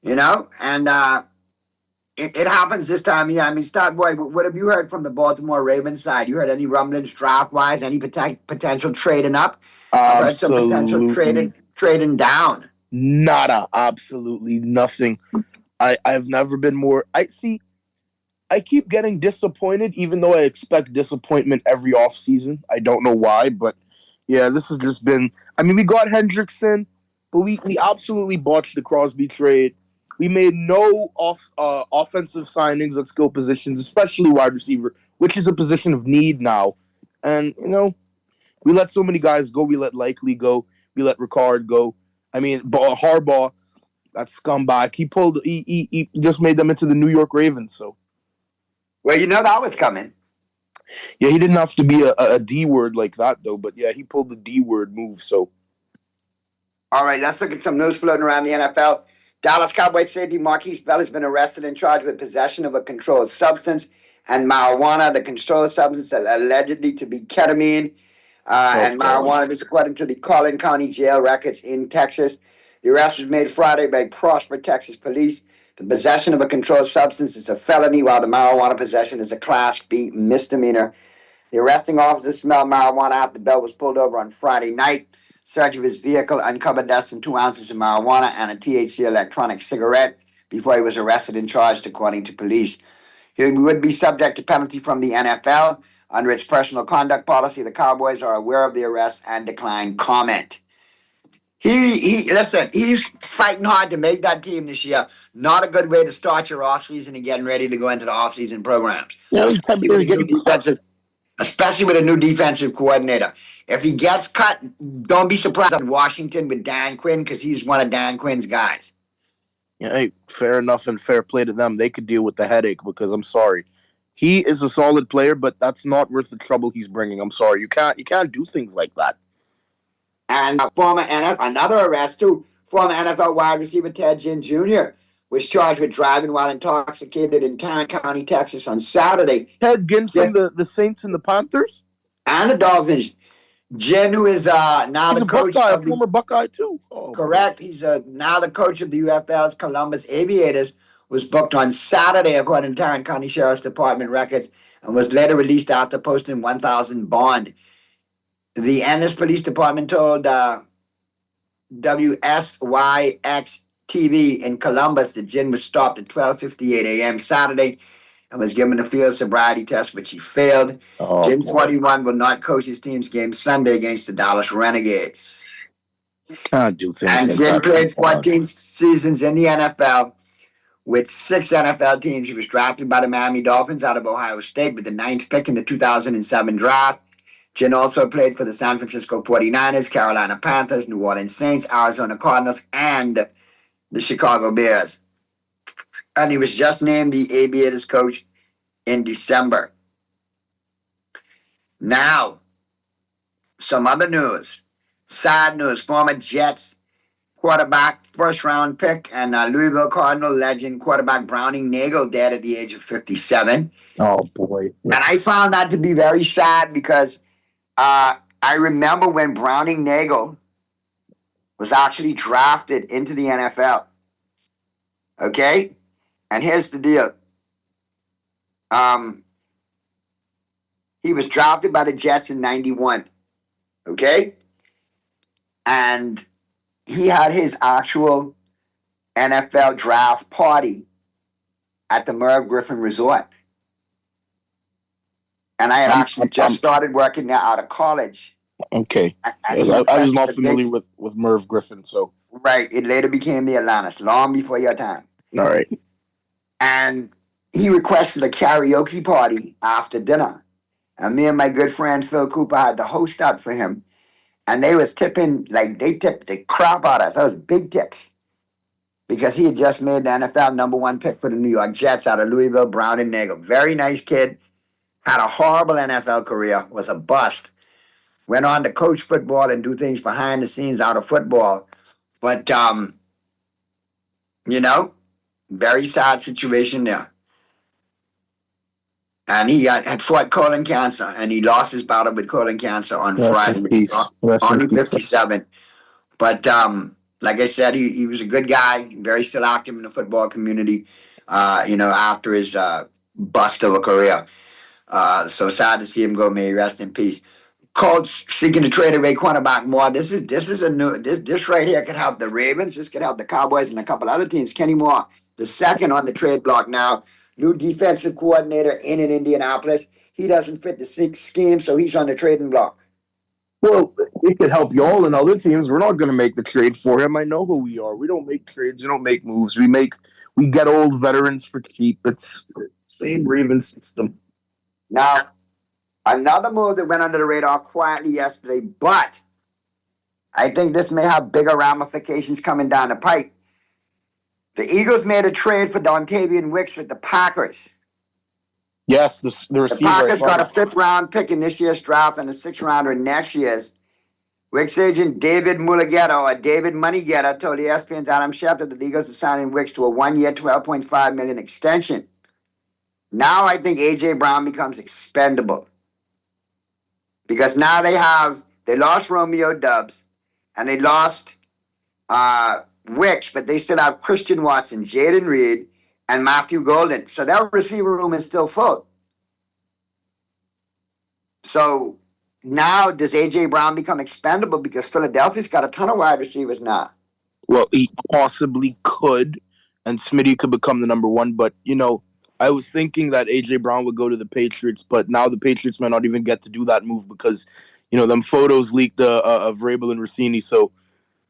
You know? And it happens this time of year. I mean, Starboy, what have you heard from the Baltimore Ravens side? You heard any rumblings draft-wise? Any potential trading up? I've heard some potential trading down.
Nada. Absolutely nothing. I've never been more. I keep getting disappointed, even though I expect disappointment every offseason. I don't know why, but yeah, this has just been. I mean, we got Hendrickson, but we absolutely botched the Crosby trade. We made no offensive signings at skill positions, especially wide receiver, which is a position of need now. And you know, we let so many guys go. We let Likely go. We let Ricard go. I mean, Harbaugh. That scumbag. He just made them into the New York Ravens. So,
well, you know that was coming.
Yeah, he didn't have to be a D word like that though. But yeah, he pulled the D word move. So,
all right, let's look at some news floating around the NFL. Dallas Cowboys safety Marquise Bell has been arrested and charged with possession of a controlled substance and marijuana. The controlled substance allegedly to be ketamine and marijuana. This according to the Collin County Jail records in Texas. The arrest was made Friday by Prosper, Texas police. The possession of a controlled substance is a felony, while the marijuana possession is a Class B misdemeanor. The arresting officer smelled marijuana after Bell was pulled over on Friday night. Search of his vehicle uncovered less than 2 ounces of marijuana and a THC electronic cigarette before he was arrested and charged, according to police. He would be subject to penalty from the NFL. Under its personal conduct policy, the Cowboys are aware of the arrest and decline comment. Listen, he's fighting hard to make that team this year. Not a good way to start your offseason and getting ready to go into the offseason programs.
Yeah,
especially with a new defensive coordinator. If he gets cut, don't be surprised in Washington with Dan Quinn, because he's one of Dan Quinn's guys.
Yeah, hey, fair enough and fair play to them. They could deal with the headache because I'm sorry. He is a solid player, but that's not worth the trouble he's bringing. I'm sorry, you can't do things like that.
And another arrest too. Former NFL wide receiver Ted Ginn Jr. was charged with driving while intoxicated in Tarrant County, Texas on Saturday.
Ted Ginn from the Saints and the Panthers?
And the Dolphins. Ginn, who is now
he's
the coach
Buckeye,
of the
former Buckeye too. Oh,
correct. He's now the coach of the UFL's Columbus Aviators, was booked on Saturday according to Tarrant County Sheriff's Department records and was later released after posting $1,000 bond. The Ennis Police Department told WSYX TV in Columbus that Ginn was stopped at 12:58 a.m. Saturday and was given a field sobriety test, which he failed. Ginn, 41, will not coach his team's game Sunday against the Dallas Renegades.
Can't do things
And
like
Ginn
that.
played 14 seasons in the NFL with 6 NFL teams. He was drafted by the Miami Dolphins out of Ohio State with the 9th pick in the 2007 draft. Ginn also played for the San Francisco 49ers, Carolina Panthers, New Orleans Saints, Arizona Cardinals, and the Chicago Bears. And he was just named the Aviators coach in December. Now, some other news. Sad news. Former Jets quarterback, first-round pick, and Louisville Cardinal legend quarterback Browning Nagel dead at the age of 57.
Oh, boy.
And I found that to be very sad because I remember when Browning Nagel was actually drafted into the NFL. Okay? And here's the deal. He was drafted by the Jets in 91. Okay? And he had his actual NFL draft party at the Merv Griffin Resort. And I had actually just started working there out of college.
Okay. Yes, I was not familiar with Merv Griffin, so.
Right. It later became the Atlantis, long before your time.
All right.
And he requested a karaoke party after dinner. And me and my good friend Phil Cooper had the host up for him. And they was tipping, like they tipped the crap out of us. That was big tips. Because he had just made the NFL #1 pick for the New York Jets out of Louisville, Browning Nagel. Very nice kid. Had a horrible NFL career, was a bust. Went on to coach football and do things behind the scenes out of football. But, very sad situation there. And he had fought colon cancer, and he lost his battle with colon cancer on Friday. Only 57. But, like I said, he was a good guy, very still active in the football community, after his bust of a career. So sad to see him go. May he rest in peace. Colts seeking to trade away cornerback Moore. This right here could help the Ravens. This could help the Cowboys and a couple other teams. Kenny Moore, the second on the trade block now. New defensive coordinator in Indianapolis. He doesn't fit the scheme, so he's on the trading block.
Well, it could help y'all and other teams. We're not going to make the trade for him. I know who we are. We don't make trades. We don't make moves. We get old veterans for cheap. It's the same Ravens system.
Now, another move that went under the radar quietly yesterday, but I think this may have bigger ramifications coming down the pipe. The Eagles made a trade for Dontavian Wicks with the Packers.
Yes, the receiver.
The Packers got a 5th-round pick in this year's draft and a 6th-rounder in next year's. Wicks agent David Mulugeta, or David Moneygetter, told ESPN's Adam Schefter that the Eagles are signing Wicks to a 1-year, $12.5 million extension. Now I think A.J. Brown becomes expendable. Because now they lost Romeo Doubs, and they lost Wicks, but they still have Christian Watson, Jaden Reed, and Matthew Golden. So their receiver room is still full. So now does A.J. Brown become expendable because Philadelphia's got a ton of wide receivers now?
Well, he possibly could, and Smitty could become the #1. But, I was thinking that A.J. Brown would go to the Patriots, but now the Patriots might not even get to do that move because, them photos leaked of Vrabel and Rossini, so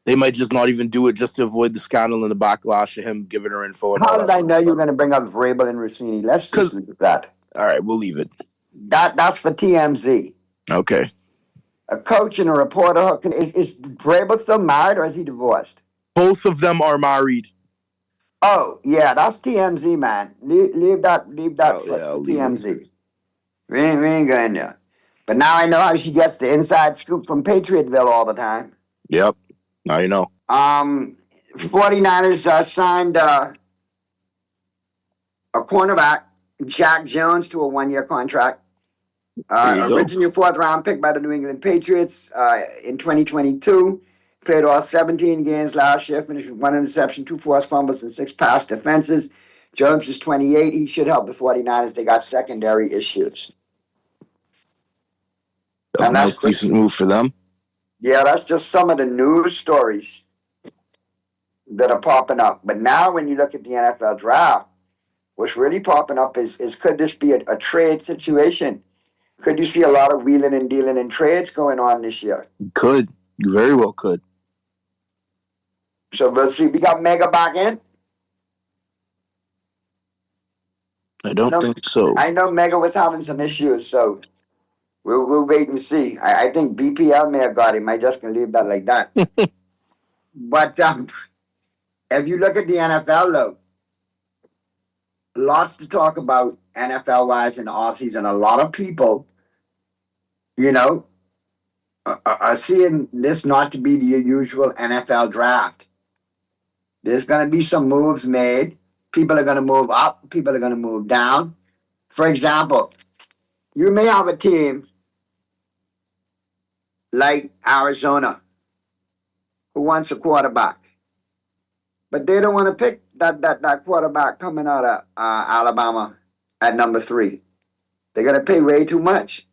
they might just not even do it just to avoid the scandal and the backlash of him giving her info.
How did I know you were going to bring up Vrabel and Rossini? Let's just leave that.
All right, we'll leave it.
That's for TMZ.
Okay.
A coach and a reporter. Is Vrabel still married or is he divorced?
Both of them are married.
Oh, yeah, that's TMZ, man. Leave that
Oh,
for,
yeah, I'll
for
leave it.
TMZ. We ain't going there. But now I know how she gets the inside scoop from Patriotville all the time.
Yep. Now you know.
49ers signed a cornerback, Jack Jones, to a 1-year contract.
There you go.
Originally a 4th-round pick by the New England Patriots in 2022. Played all 17 games last year, finished with 1 interception, 2 forced fumbles, and 6 pass defenses. Jones is 28. He should help the 49ers. They got secondary issues.
That's a nice, decent move for them.
Yeah, that's just some of the news stories that are popping up. But now when you look at the NFL draft, what's really popping up is could this be a trade situation? Could you see a lot of wheeling and dealing in trades going on this year?
Could. You very well could.
So we'll see. We got Mega back in.
I don't think so.
I know Mega was having some issues, so we'll wait and see. I think BPL may have got him. I'm just going to leave that like that. But if you look at the NFL, though, lots to talk about NFL-wise in the offseason. A lot of people, are seeing this not to be the usual NFL draft. There's going to be some moves made. People are going to move up. People are going to move down. For example, you may have a team like Arizona who wants a quarterback, but they don't want to pick that quarterback coming out of Alabama at number 3. They're going to pay way too much.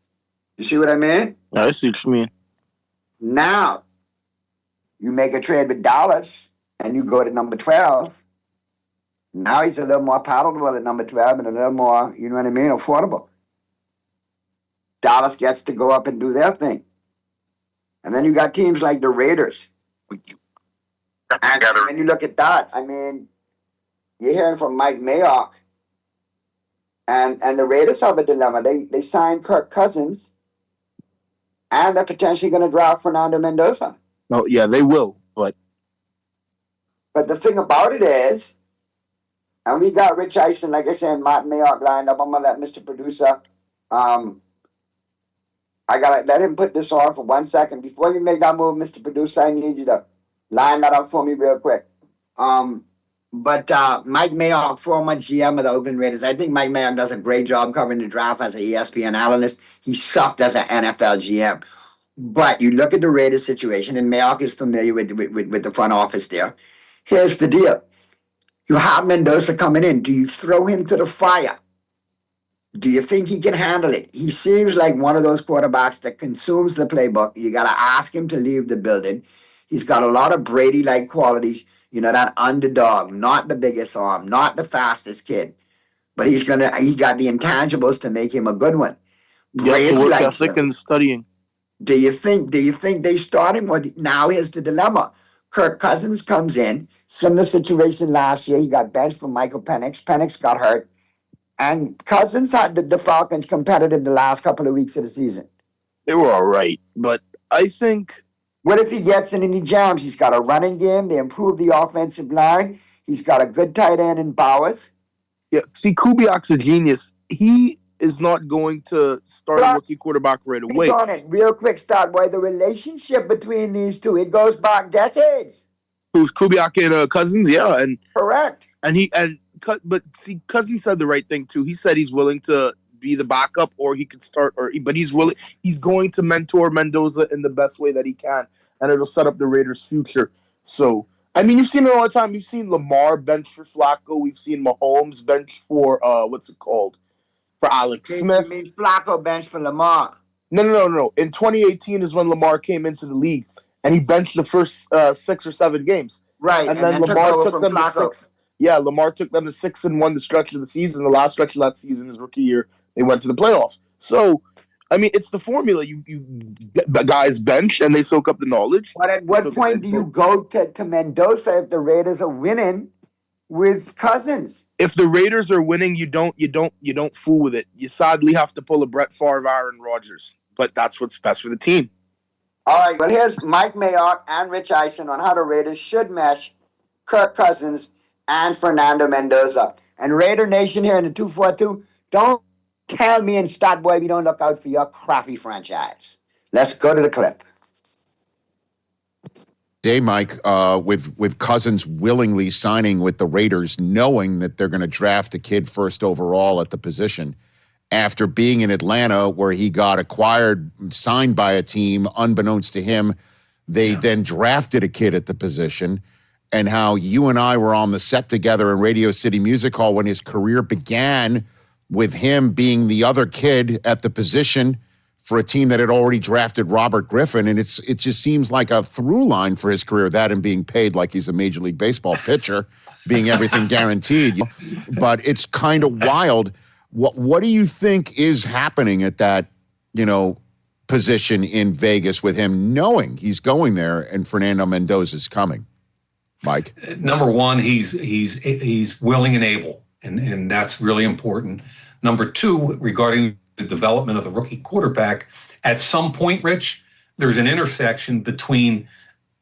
You see what I mean?
I see what you mean.
Now, you make a trade with Dallas and you go to number 12. Now he's a little more palatable at number 12 and a little more, you know what I mean, affordable. Dallas gets to go up and do their thing. And then you got teams like the Raiders. And when you look at that, I mean, you're hearing from Mike Mayock, and the Raiders have a dilemma. They signed Kirk Cousins, and they're potentially going to draft Fernando Mendoza.
Oh, yeah, they will, but
the thing about it is, and we got Rich Eisen, like I said, Matt Mayock lined up. I'm going to let Mr. Producer, I got to let him put this on for 1 second. Before you make that move, Mr. Producer, I need you to line that up for me real quick. But Mike Mayock, former GM of the Oakland Raiders, I think Mike Mayock does a great job covering the draft as an ESPN analyst. He sucked as an NFL GM. But you look at the Raiders situation, and Mayock is familiar with the front office there. Here's the deal. You have Mendoza coming in. Do you throw him to the fire? Do you think he can handle it? He seems like one of those quarterbacks that consumes the playbook. You got to ask him to leave the building. He's got a lot of Brady-like qualities. You know, that underdog, not the biggest arm, not the fastest kid. But he got the intangibles to make him a good one.
Brady work ethic and studying.
Do you think they start him? Or now here's the dilemma. Kirk Cousins comes in. Similar situation last year. He got benched for Michael Penix. Penix got hurt. And Cousins had the Falcons competitive the last couple of weeks of the season.
They were all right. But I think...
What if he gets in and he jams? He's got a running game. They improve the offensive line. He's got a good tight end in Bowers.
Yeah, see, Kubiak's a genius. He is not going to start a rookie quarterback right away.
On it, real quick, start boy. The relationship between these two, it goes back decades.
Who's Kubiak and Cousins? Yeah, and
correct.
But see, Cousins said the right thing too. He said he's willing to be the backup, or he could start, but he's willing. He's going to mentor Mendoza in the best way that he can, and it'll set up the Raiders' future. So, I mean, you've seen it all the time. You've seen Lamar bench for Flacco. We've seen Mahomes bench for for Alex Smith.
You mean Flacco bench for Lamar?
No. In 2018 is when Lamar came into the league, and he benched the first 6 or 7 games.
Right,
and then Lamar took them to 6. Yeah, Lamar took them to 6 and won the stretch of the season. The last stretch of that season, his rookie year, they went to the playoffs. So, I mean, it's the formula. You get the guys bench and they soak up the knowledge.
But at what point do you go to Mendoza if the Raiders are winning with Cousins?
If the Raiders are winning, you don't fool with it. You sadly have to pull a Brett Favre, Aaron Rodgers. But that's what's best for the team.
All right, well, here's Mike Mayock and Rich Eisen on how the Raiders should mesh Kirk Cousins and Fernando Mendoza. And Raider Nation here in the 242, don't tell me in Stat Boy we don't look out for your crappy franchise. Let's go to the clip.
Day, Mike, with Cousins willingly signing with the Raiders, knowing that they're going to draft a kid first overall at the position, after being in Atlanta where he got signed by a team, unbeknownst to him, they then drafted a kid at the position, and how you and I were on the set together in Radio City Music Hall when his career began with him being the other kid at the position for a team that had already drafted Robert Griffin, and it just seems like a through line for his career, that and being paid like he's a Major League Baseball pitcher, being everything guaranteed. But it's kind of wild. What do you think is happening at that, position in Vegas with him knowing he's going there and Fernando Mendoza's coming? Mike?
Number one, he's willing and able, and that's really important. Number two, regarding the development of the rookie quarterback, at some point, Rich, there's an intersection between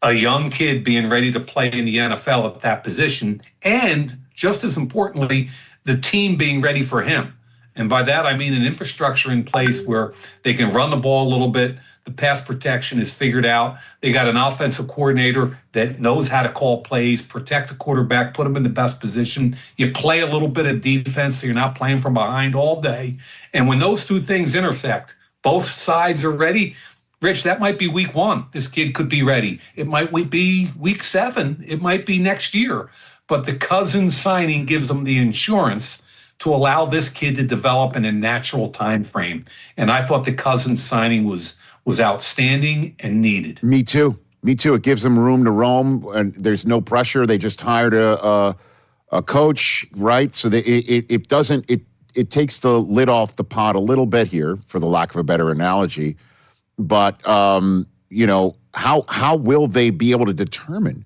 a young kid being ready to play in the NFL at that position and, just as importantly, the team being ready for him. And by that, I mean an infrastructure in place where they can run the ball a little bit. The pass protection is figured out. They got an offensive coordinator that knows how to call plays, protect the quarterback, put him in the best position. You play a little bit of defense so you're not playing from behind all day. And when those two things intersect, both sides are ready. Rich, that might be week 1. This kid could be ready. It might be week 7. It might be next year. But the Cousins signing gives them the insurance to allow this kid to develop in a natural time frame. And I thought the Cousins signing was outstanding and needed.
Me too. It gives them room to roam, and there's no pressure. They just hired a coach, right? So it takes the lid off the pot a little bit here, for the lack of a better analogy. But how will they be able to determine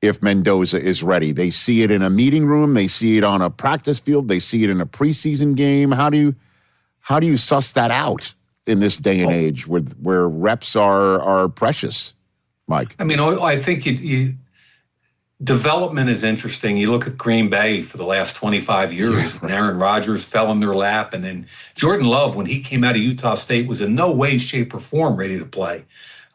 if Mendoza is ready? They see it in a meeting room, they see it on a practice field, they see it in a preseason game. How do you suss that out in this day and age where reps are precious, Mike?
I mean, I think development is interesting. You look at Green Bay for the last 25 years, and Aaron Rodgers fell in their lap, and then Jordan Love, when he came out of Utah State, was in no way, shape, or form ready to play.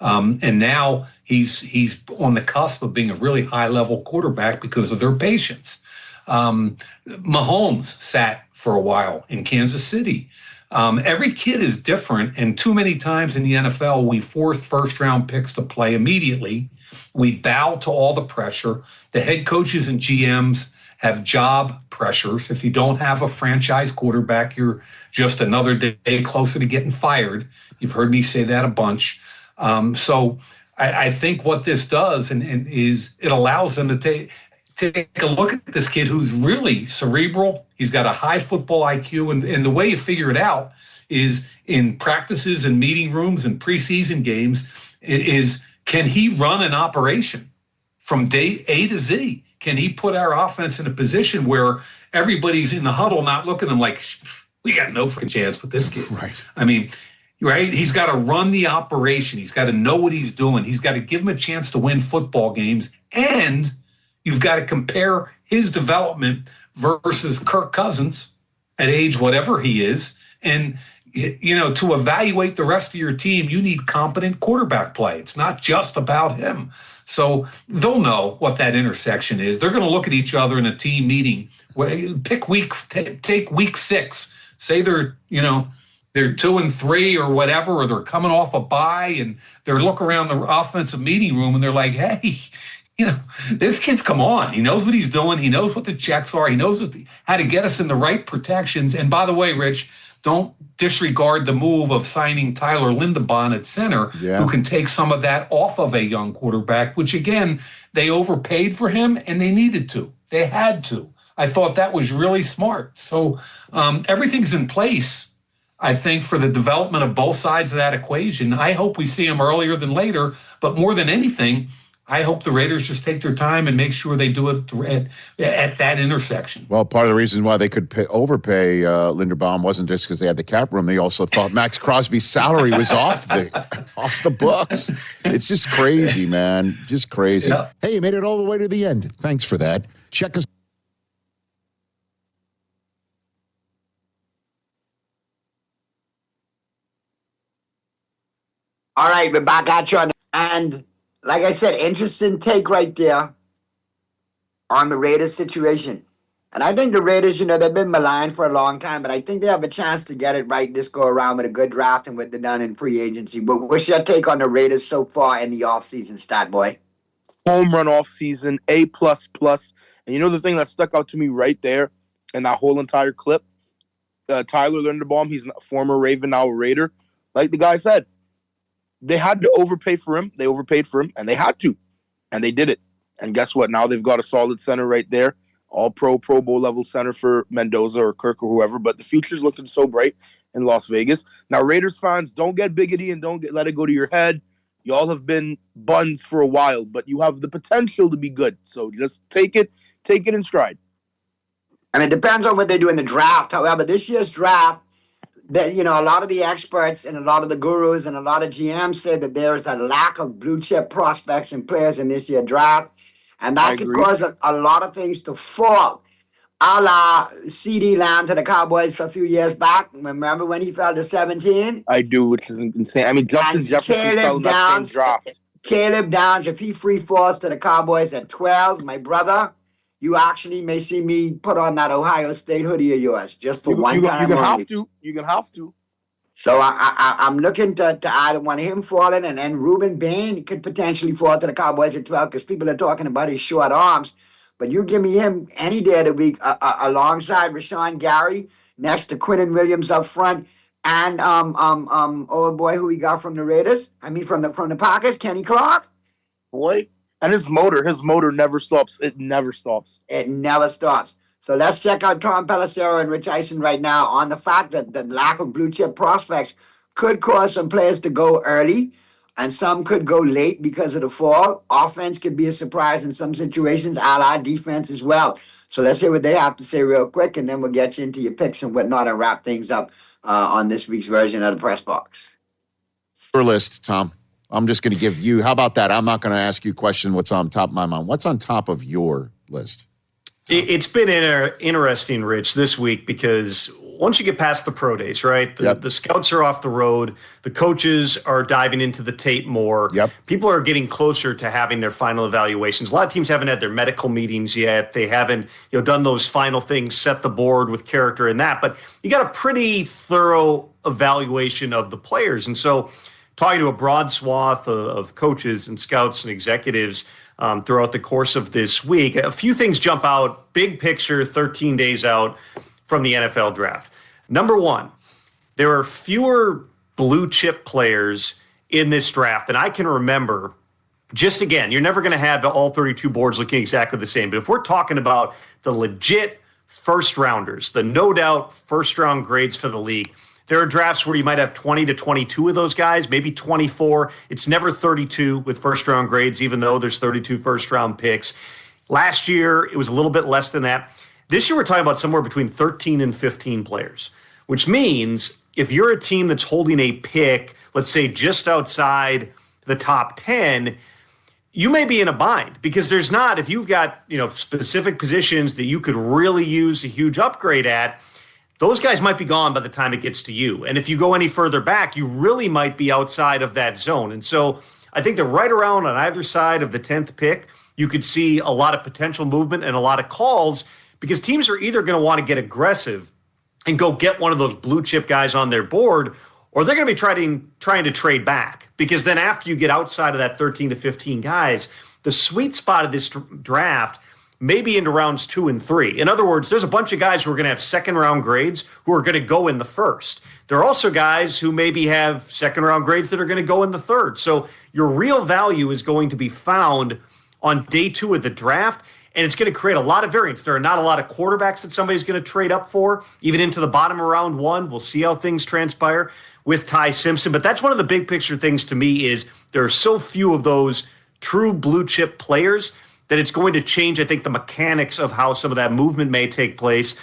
And now he's on the cusp of being a really high-level quarterback because of their patience. Mahomes sat for a while in Kansas City. Every kid is different, and too many times in the NFL, we force first-round picks to play immediately. We bow to all the pressure. The head coaches and GMs have job pressures. If you don't have a franchise quarterback, you're just another day closer to getting fired. You've heard me say that a bunch. So I think what this does is it allows them to take a look at this kid who's really cerebral. He's got a high football IQ, and the way you figure it out is in practices and meeting rooms and preseason games is, can he run an operation from day A to Z? Can he put our offense in a position where everybody's in the huddle not looking at him like, we got no freaking chance with this kid?
Right.
I mean, right? He's got to run the operation. He's got to know what he's doing. He's got to give him a chance to win football games. And you've got to compare his development versus Kirk Cousins at age whatever he is. And, to evaluate the rest of your team, you need competent quarterback play. It's not just about him. So they'll know what that intersection is. They're going to look at each other in a team meeting. Take week 6. Say they're 2 and 3 or whatever, or they're coming off a bye, and they're looking around the offensive meeting room and they're like, hey, this kid's come on. He knows what he's doing. He knows what the checks are. He knows how to get us in the right protections. And by the way, Rich, don't disregard the move of signing Tyler Linderbaum at center, who can take some of that off of a young quarterback, which, again, they overpaid for him and they needed to. They had to. I thought that was really smart. So everything's in place, I think, for the development of both sides of that equation. I hope we see him earlier than later, but more than anything, I hope the Raiders just take their time and make sure they do it at that intersection.
Well, part of the reason why they could overpay Linderbaum wasn't just because they had the cap room. They also thought Max Crosby's salary was off the books. It's just crazy, man. Just crazy.
Yeah.
Hey, you made it all the way to the end. Thanks for that. Check us
All right, we're back at you. And like I said, interesting take right there on the Raiders situation. And I think the Raiders, they've been maligned for a long time, but I think they have a chance to get it right this go around with a good draft and what they've done in free agency. But what's your take on the Raiders so far in the offseason, Stat Boy?
Home run off season, A++. And the thing that stuck out to me right there in that whole entire clip, Tyler Linderbaum, he's a former Raven, now a Raider. Like the guy said, they had to overpay for him. They overpaid for him, and they had to. And they did it. And guess what? Now they've got a solid center right there. All-Pro, Pro Bowl level center for Mendoza or Kirk or whoever. But the future's looking so bright in Las Vegas. Now, Raiders fans, don't get biggity and don't let it go to your head. Y'all have been buns for a while, but you have the potential to be good. So just take it in stride.
And it depends on what they do in the draft. However, this year's draft, that a lot of the experts and a lot of the gurus and a lot of GMs say that there is a lack of blue chip prospects and players in this year's draft, and that could cause a lot of things to fall. A la CD Lamb to the Cowboys a few years back. Remember when he fell to 17?
I do, which is insane. I mean, Justin Jefferson fell in that same draft.
Caleb Downs, if he free falls to the Cowboys at 12, my brother, you actually may see me put on that Ohio State hoodie of yours just for one time.
You can have to.
So I'm looking to either want him falling, and then Ruben Bain could potentially fall to the Cowboys at 12 because people are talking about his short arms. But you give me him any day of the week alongside Rashawn Gary, next to Quinnen Williams up front, and old boy who we got from the Raiders. I mean from the Packers, Kenny Clark.
Boy. And his motor never stops. It never stops.
It never stops. So let's check out Tom Pelissero and Rich Eisen right now on the fact that the lack of blue chip prospects could cause some players to go early and some could go late because of the fall. Offense could be a surprise in some situations, a la defense as well. So let's hear what they have to say real quick, and then we'll get you into your picks and whatnot and wrap things up on this week's version of the Press Box.
Your list, Tom. I'm just going to give you, how about that? I'm not going to ask you a question what's on top of my mind. What's on top of your list?
It's been interesting, Rich, this week because once you get past the pro days, right, the scouts are off the road, the coaches are diving into the tape more. People are getting closer to having their final evaluations. A lot of teams haven't had their medical meetings yet. They haven't done those final things, set the board with character and that. But you got a pretty thorough evaluation of the players. And so talking to a broad swath of coaches and scouts and executives throughout the course of this week, a few things jump out, big picture, 13 days out from the NFL draft. Number one, there are fewer blue chip players in this draft than I can remember. Just again, you're never going to have all 32 boards looking exactly the same. But if we're talking about the legit first rounders, the no doubt first round grades for the league, there are drafts where you might have 20 to 22 of those guys, maybe 24. It's never 32 with first-round grades, even though there's 32 first-round picks. Last year, it was a little bit less than that. This year, we're talking about somewhere between 13 and 15 players, which means if you're a team that's holding a pick, let's say just outside the top 10, you may be in a bind because there's not, if you've got specific positions that you could really use a huge upgrade at, those guys might be gone by the time it gets to you. And if you go any further back, you really might be outside of that zone. And so I think that right around on either side of the 10th pick, you could see a lot of potential movement and a lot of calls because teams are either going to want to get aggressive and go get one of those blue chip guys on their board, or they're going to be trying to trade back. Because then after you get outside of that 13 to 15 guys, the sweet spot of this draft maybe into rounds 2 and 3. In other words, there's a bunch of guys who are going to have second-round grades who are going to go in the first. There are also guys who maybe have second-round grades that are going to go in the third. So your real value is going to be found on day 2 of the draft, and it's going to create a lot of variance. There are not a lot of quarterbacks that somebody's going to trade up for, even into the bottom of round 1. We'll see how things transpire with Ty Simpson. But that's one of the big-picture things to me is there are so few of those true blue-chip players that it's going to change, I think, the mechanics of how some of that movement may take place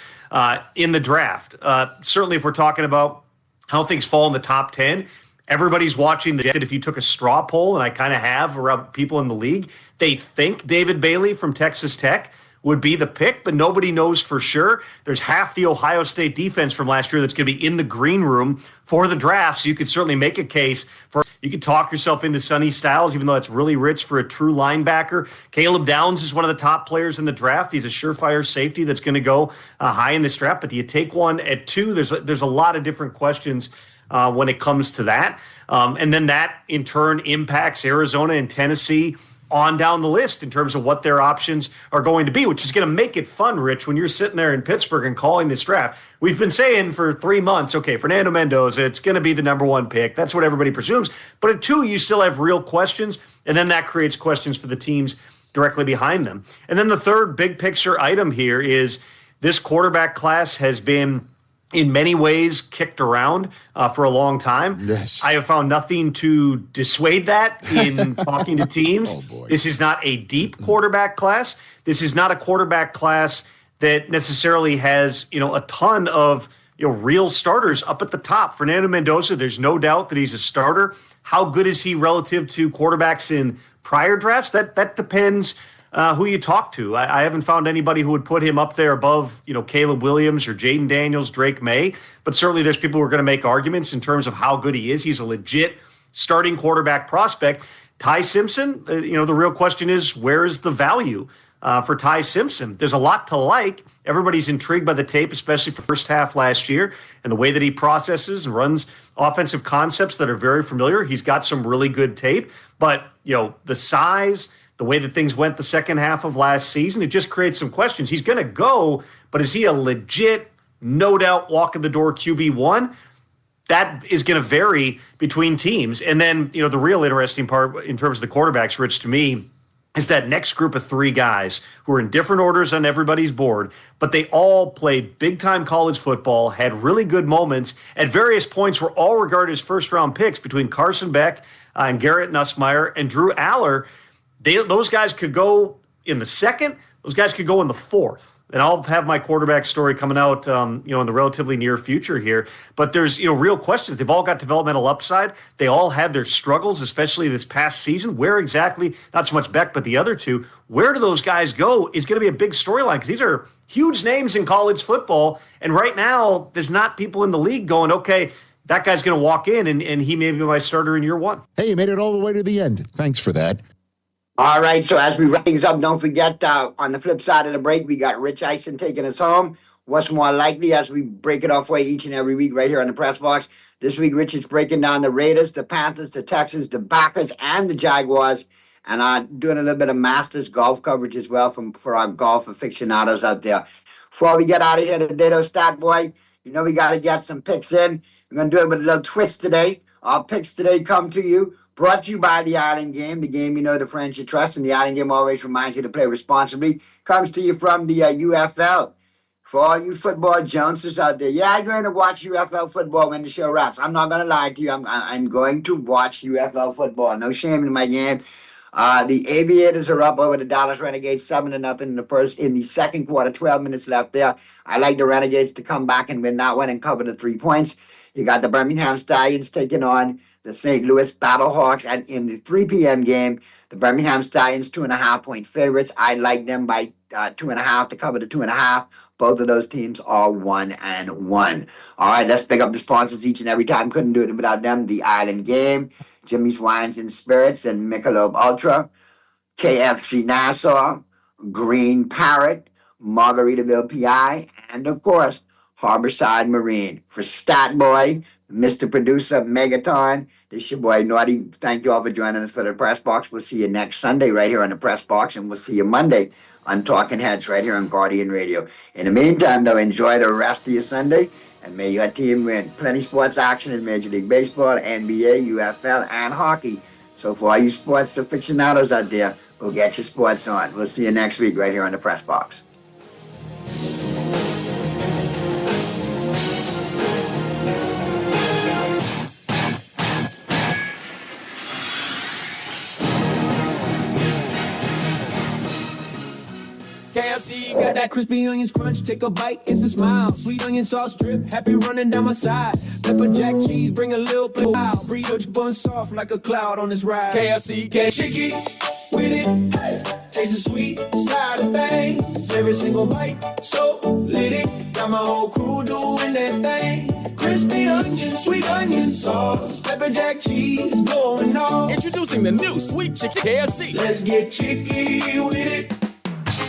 in the draft. Certainly, if we're talking about how things fall in the top 10, everybody's watching if you took a straw poll, and I kind of have around people in the league, they think David Bailey from Texas Tech would be the pick, but nobody knows for sure. There's half the Ohio State defense from last year that's going to be in the green room for the draft, so you could certainly make a case for you could talk yourself into Sonny Styles, even though that's really rich for a true linebacker. Caleb Downs is one of the top players in the draft. He's a surefire safety that's going to go high in this draft, but do you take one at 2? There's a lot of different questions when it comes to that. And then that, in turn, impacts Arizona and Tennessee on down the list in terms of what their options are going to be, which is going to make it fun, Rich, when you're sitting there in Pittsburgh and calling this draft. We've been saying for 3 months, okay, Fernando Mendoza, it's going to be the number 1 pick. That's what everybody presumes. But at 2, you still have real questions, and then that creates questions for the teams directly behind them. And then the third big picture item here is this quarterback class has been in many ways kicked around for a long time.
Yes.
I have found nothing to dissuade that in talking to teams. This is not a deep quarterback class. This is not a quarterback class that necessarily has, a ton of, real starters up at the top. Fernando Mendoza, there's no doubt that he's a starter. How good is he relative to quarterbacks in prior drafts? That depends who you talk to. I haven't found anybody who would put him up there above, Caleb Williams or Jaden Daniels, Drake May. But certainly there's people who are going to make arguments in terms of how good he is. He's a legit starting quarterback prospect. Ty Simpson, the real question is, where is the value for Ty Simpson? There's a lot to like. Everybody's intrigued by the tape, especially for first half last year, and the way that he processes and runs offensive concepts that are very familiar. He's got some really good tape. But, the size, the way that things went the second half of last season, it just creates some questions. He's going to go, but is he a legit, no doubt, walk-in-the-door QB1? That is going to vary between teams. And then, the real interesting part in terms of the quarterbacks, Rich, to me, is that next group of 3 guys who are in different orders on everybody's board, but they all played big-time college football, had really good moments, at various points were all regarded as first-round picks between Carson Beck and Garrett Nussmeier and Drew Aller. Those guys could go in the 2nd. Those guys could go in the 4th. And I'll have my quarterback story coming out, in the relatively near future here. But there's, real questions. They've all got developmental upside. They all had their struggles, especially this past season. Where exactly, not so much Beck, but the other 2, where do those guys go is going to be a big storyline because these are huge names in college football. And right now, there's not people in the league going, okay, that guy's going to walk in and he may be my starter in year 1.
Hey, you made it all the way to the end. Thanks for that.
All right, so as we wrap things up, don't forget on the flip side of the break, we got Rich Eisen taking us home. What's more likely as we break it off way each and every week right here on the Press Box. This week, Rich is breaking down the Raiders, the Panthers, the Texans, the Packers, and the Jaguars, and doing a little bit of Masters golf coverage as well for our golf aficionados out there. Before we get out of here today, though, Stat Boy, we got to get some picks in. We're going to do it with a little twist today. Our picks today come to you. Brought to you by the Island Game, the game the friends you trust, and the Island Game always reminds you to play responsibly. Comes to you from the UFL. For all you football Joneses out there, I'm going to watch UFL football when the show wraps. I'm not going to lie to you. I'm going to watch UFL football. No shame in my game. The Aviators are up over the Dallas Renegades 7-0 in the second quarter. 12 minutes left there. I like the Renegades to come back and win that one and cover the 3 points. You got the Birmingham Stallions taking on the St. Louis Battlehawks, and in the 3 p.m. game, the Birmingham Stallions 2.5-point favorites. I like them by 2.5 to cover the 2.5. Both of those teams are 1-1. All right, let's pick up the sponsors each and every time. Couldn't do it without them. The Island Game, Jimmy's Wines and Spirits, and Michelob Ultra, KFC Nassau, Green Parrot, Margaritaville PI, and of course, Harborside Marine. For Stat Boy, Mr. Producer, Megaton, this is your boy Naughty. Thank you all for joining us for the Press Box. We'll see you next Sunday right here on the Press Box, and we'll see you Monday on Talking Heads right here on Guardian Radio. In the meantime, though, enjoy the rest of your Sunday, and may your team win. Plenty sports action in Major League Baseball, NBA, UFL, and hockey. So for all you sports aficionados out there, we'll get your sports on. We'll see you next week right here on the Press Box.
KFC got that crispy onions crunch. Take a bite, it's a smile. Sweet onion sauce drip, happy running down my side. Pepper jack cheese, bring a little play. Burrito bun soft like a cloud on this ride. KFC, get chicky with it. Hey. Taste the sweet side of things. Every single bite, so litty. Got my whole crew doing that thing. Crispy onion, sweet onion sauce. Pepper jack cheese going on.
Introducing the new Sweet Chick KFC.
Let's get chicky with it.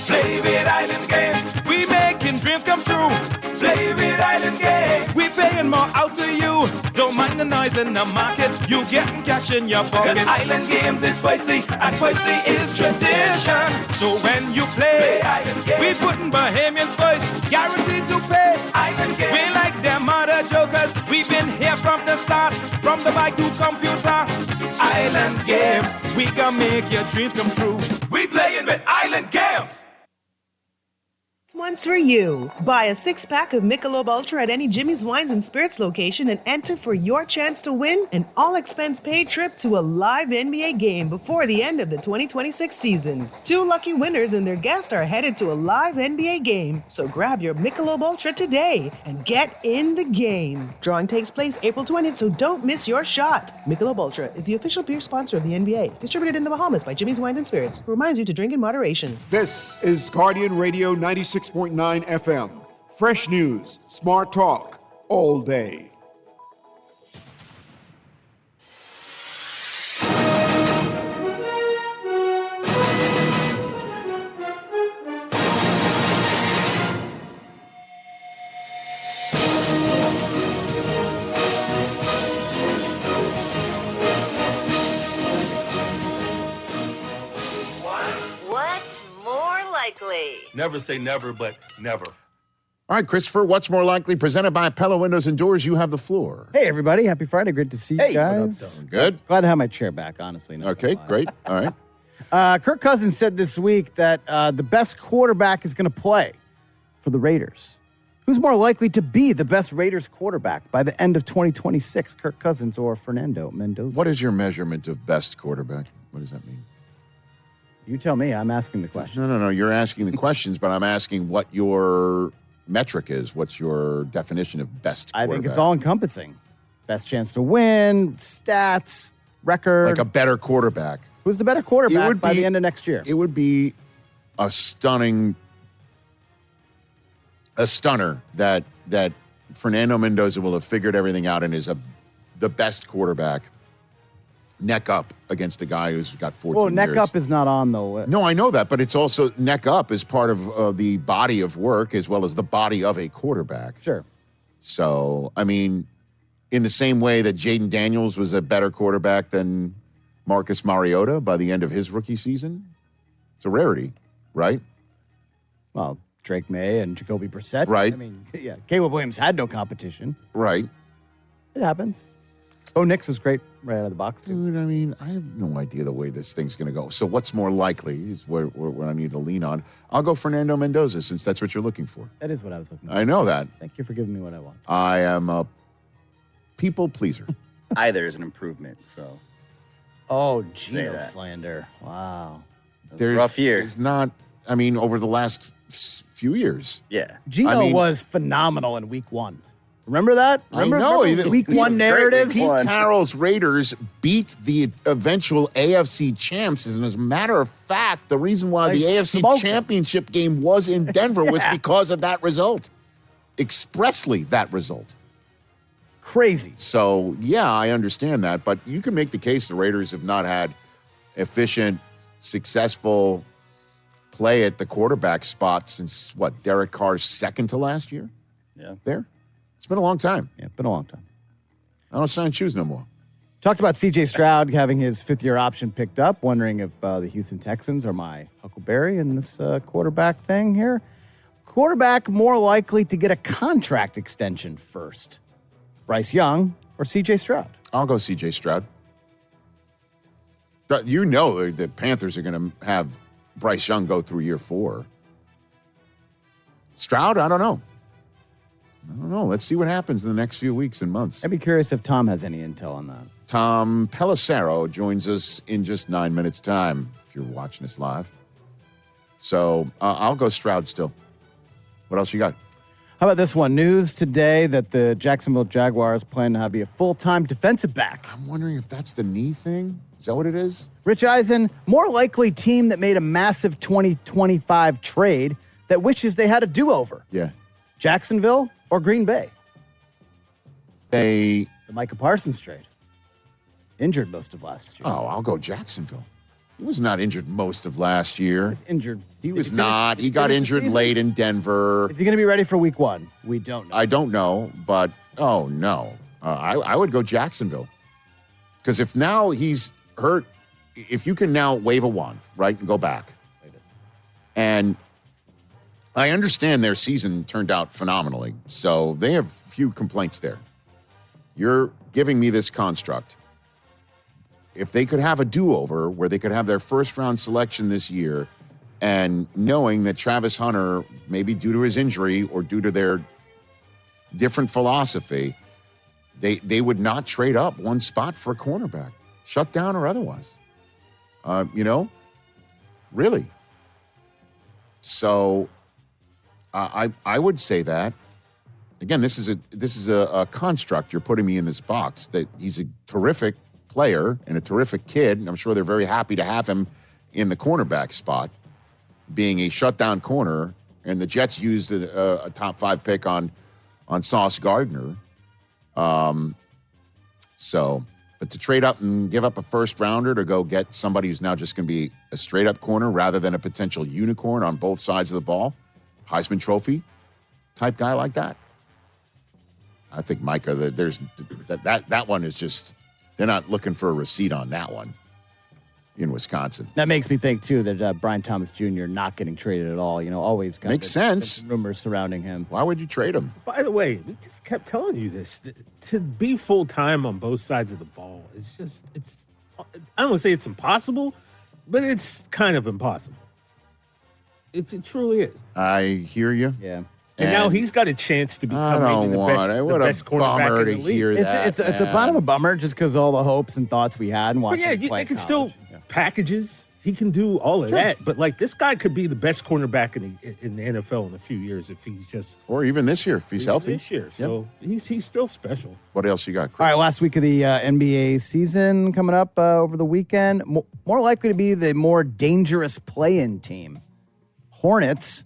Play with Island Games. We making dreams come true. Play with Island Games. We paying more out to you. Don't mind the noise in the market. You getting cash in your pocket. 'Cause Island Games is spicy and spicy is tradition. So when you play Island Games, we putting Bahamians first. Guaranteed to pay Island Games. We like them other jokers. We've been here from the start. From the bike to computer. Island Games. We gonna make your dreams come true. We playing with Island Games.
One's for you. Buy a 6-pack of Michelob Ultra at any Jimmy's Wines and Spirits location and enter for your chance to win an all-expense-paid trip to a live NBA game before the end of the 2026 season. 2 lucky winners and their guests are headed to a live NBA game, so grab your Michelob Ultra today and get in the game. Drawing takes place April 20th, so don't miss your shot. Michelob Ultra is the official beer sponsor of the NBA, distributed in the Bahamas by Jimmy's Wines and Spirits, who reminds you to drink in moderation.
This is Guardian Radio 96.9 FM. Fresh news, smart talk, all day.
What's more likely?
Never say never, but never.
All right, Christopher, what's more likely? Presented by Pella Windows and Doors. You have the floor.
Hey, everybody. Happy Friday. Great to see you guys.
What up, Good.
Glad to have my chair back, honestly.
Okay, great. All right.
Kirk Cousins said this week that the best quarterback is going to play for the Raiders. Who's more likely to be the best Raiders quarterback by the end of 2026, Kirk Cousins or Fernando Mendoza?
What is your measurement of best quarterback? What does that mean?
You tell me. I'm asking the question.
No. You're asking the questions, but I'm asking what your metric is. What's your definition of best quarterback?
I think it's all encompassing. Best chance to win, stats, record.
Like a better quarterback.
Who's the better quarterback by the end of next year?
It would be a stunner that Fernando Mendoza will have figured everything out and is the best quarterback neck up against a guy who's got 14
Well, neck
years.
up is not on, though.
No, I know that, but it's also neck up is part of the body of work as well as the body of a quarterback.
Sure.
So, I mean, in the same way that Jaden Daniels was a better quarterback than Marcus Mariota by the end of his rookie season, it's a rarity, right?
Well, Drake May and Jacoby Brissett.
Right.
I mean, yeah, Caleb Williams had no competition.
Right.
It happens. Bo Nix was great right out of the box, too.
Dude, I mean, I have no idea the way this thing's going to go. So what's more likely is where I need to lean on. I'll go Fernando Mendoza since that's what you're looking for.
That is what I was looking for.
I know that.
Thank you for giving me what I want.
I am a people pleaser.
Either is an improvement, so.
Oh,
Say
Geno
that.
slander. Wow.
Rough year.
It's not, I mean, over the last few years.
Yeah.
Geno was phenomenal in week 1. Remember that? Remember,
I know.
remember week 1 narrative?
Pete Carroll's Raiders beat the eventual AFC champs. And as a matter of fact, the reason why
They
the AFC
smoked them.
championship game was in Denver was because of that result. Expressly that result.
Crazy.
So, yeah, I understand that. But you can make the case the Raiders have not had efficient, successful play at the quarterback spot since, what, Derek Carr's second to last year?
Yeah.
There? It's been a long time.
Yeah, been a long time.
I don't sign shoes no more.
Talked about C.J. Stroud having his 5th-year option picked up, wondering if the Houston Texans are my Huckleberry in this quarterback thing here. Quarterback more likely to get a contract extension first. Bryce Young or C.J. Stroud?
I'll go C.J. Stroud. You know the Panthers are going to have Bryce Young go through year 4. Stroud, I don't know. Let's see what happens in the next few weeks and months.
I'd be curious if Tom has any intel on that.
Tom Pelissero joins us in just 9 minutes' time, if you're watching us live. So I'll go Stroud still. What else you got?
How about this one? News today that the Jacksonville Jaguars plan to be a full-time defensive back.
I'm wondering if that's the knee thing. Is that what it is?
Rich Eisen, more likely team that made a massive 2025 trade that wishes they had a do-over.
Yeah.
Jacksonville or Green Bay?
The
Micah Parsons trade. Injured most of last year.
Oh, I'll go Jacksonville. He was not injured most of last year.
He's injured.
He was not. He got injured late in Denver.
Is he going to be ready for week 1? We don't know.
I don't know, but oh no. I would go Jacksonville. Because if now he's hurt, if you can now wave a wand, right, and go back. And I understand their season turned out phenomenally, so they have few complaints there. You're giving me this construct. If they could have a do-over where they could have their first-round selection this year and knowing that Travis Hunter, maybe due to his injury or due to their different philosophy, they would not trade up one spot for a cornerback, shut down or otherwise. Really. So I would say that. Again, this is a construct. You're putting me in this box that he's a terrific player and a terrific kid, and I'm sure they're very happy to have him in the cornerback spot, being a shutdown corner. And the Jets used a top 5 pick on Sauce Gardner. But to trade up and give up a first rounder to go get somebody who's now just going to be a straight up corner rather than a potential unicorn on both sides of the ball, Heisman Trophy type guy like that. I think Micah, there's that one is just, they're not looking for a receipt on that one in Wisconsin.
That makes me think, too, that Brian Thomas Jr. not getting traded at all. Always kind
makes sense.
Rumors surrounding him.
Why would you trade him?
By the way, we just kept telling you this. To be full-time on both sides of the ball, it's I don't want to say it's impossible, but it's kind of impossible. It truly is.
I hear you.
Yeah.
And now he's got a chance to become maybe the best cornerback in the league.
It's a kind of a bummer just because all the hopes and thoughts we had and watching him play
they can
college.
still packages. He can do all of that. But this guy could be the best cornerback in the NFL in a few years if he's just,
or even this year if he's healthy.
This year, so he's still special.
What else you got, Chris?
All right, last week of the NBA season coming up over the weekend. More likely to be the more dangerous play-in team, Hornets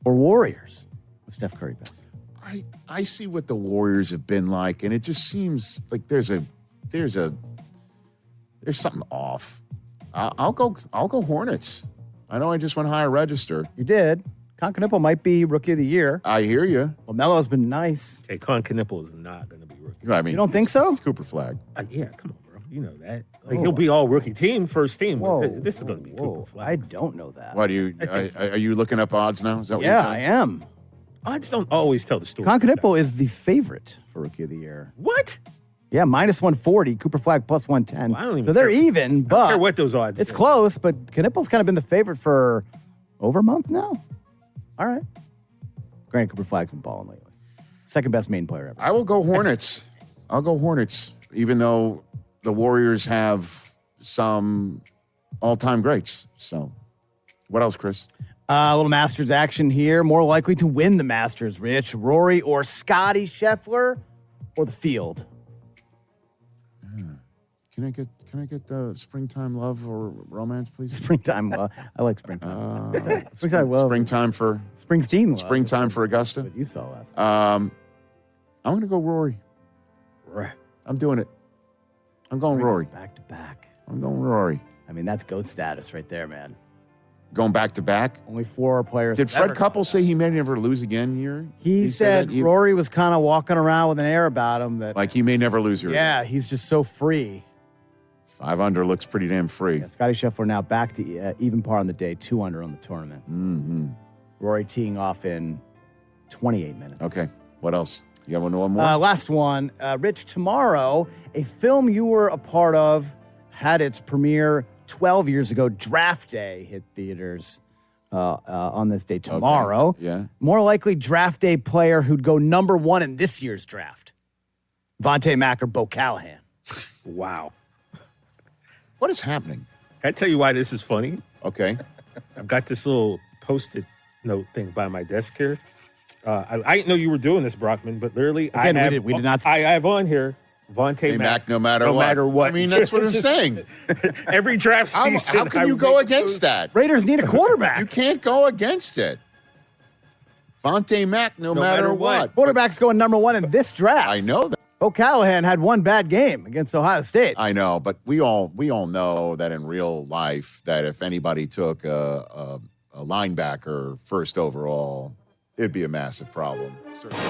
or Warriors. With Steph Curry back.
I see what the Warriors have been like, and it just seems like there's something off. I'll go Hornets. I know I just went higher register.
You did. Con Knipple might be Rookie of the Year.
I hear you.
Well, Melo's been nice.
Hey, Con Knipple is not going to be Rookie.
I mean,
you don't think so?
It's Cooper Flag.
Yeah, come on, bro. You know that. He'll be all rookie team, first team. This is going to be Cooper Flag.
I don't know that.
What are you looking up odds now? Is that what
yeah,
you're saying?
I am.
Odds don't always tell the story.
Con Knipple is the favorite for Rookie of the Year.
What?
Yeah, minus 140. Cooper Flag plus 110.
Well, I don't even
so they're
care.
even, but
I don't care what those odds
it's
say.
close, but Knipple's kind of been the favorite for over a month now. All right. Granted, Cooper Flag's been balling lately. Second best main player ever.
I will go Hornets. I'll go Hornets, even though the Warriors have some all-time greats. So, what else, Chris?
A little Masters action here. More likely to win the Masters, Rich. Rory or Scotty Scheffler or the field?
Can I get the Springtime Love or Romance, please?
Springtime Love. I like Springtime. Springtime Love.
Springtime for
Springsteen Love.
Springtime for Augusta.
What you saw last night.
I'm going to go Rory.
Right.
I'm doing it. I'm going Rory.
Back to back.
I'm going Rory.
I mean, that's GOAT status right there, man.
Going back to back?
Only 4 players.
Did Fred Couple say he may never lose again here?
He said Rory was kind of walking around with an air about him that.
Like he may never lose here.
Yeah, he's just so free.
5 under looks pretty damn free.
Yeah, Scotty Scheffler now back to even par on the day, 2 under on the tournament.
Mm-hmm.
Rory teeing off in 28 minutes.
Okay. What else? You got one more?
Last one. Rich, tomorrow, a film you were a part of had its premiere 12 years ago. Draft Day hit theaters on this day tomorrow.
Okay. Yeah.
More likely draft day player who'd go number 1 in this year's draft. Vontae Mack or Bo Callahan.
Wow.
What is happening?
Can I tell you why this is funny?
Okay.
I've got this little Post-it note thing by my desk here. I didn't know you were doing this, Brockman, but literally,
Again, we did not.
I have on here Vontae Mack,
no matter what. I mean, that's what I'm saying.
Every draft season.
How can you go against that?
Raiders need a quarterback.
You can't go against it. Vontae Mack, no matter what.
Quarterback's going number 1 in this draft.
I know that.
O'Callahan had one bad game against Ohio State.
I know, but we all know that in real life that if anybody took a linebacker first overall, it'd be a massive problem. Certainly.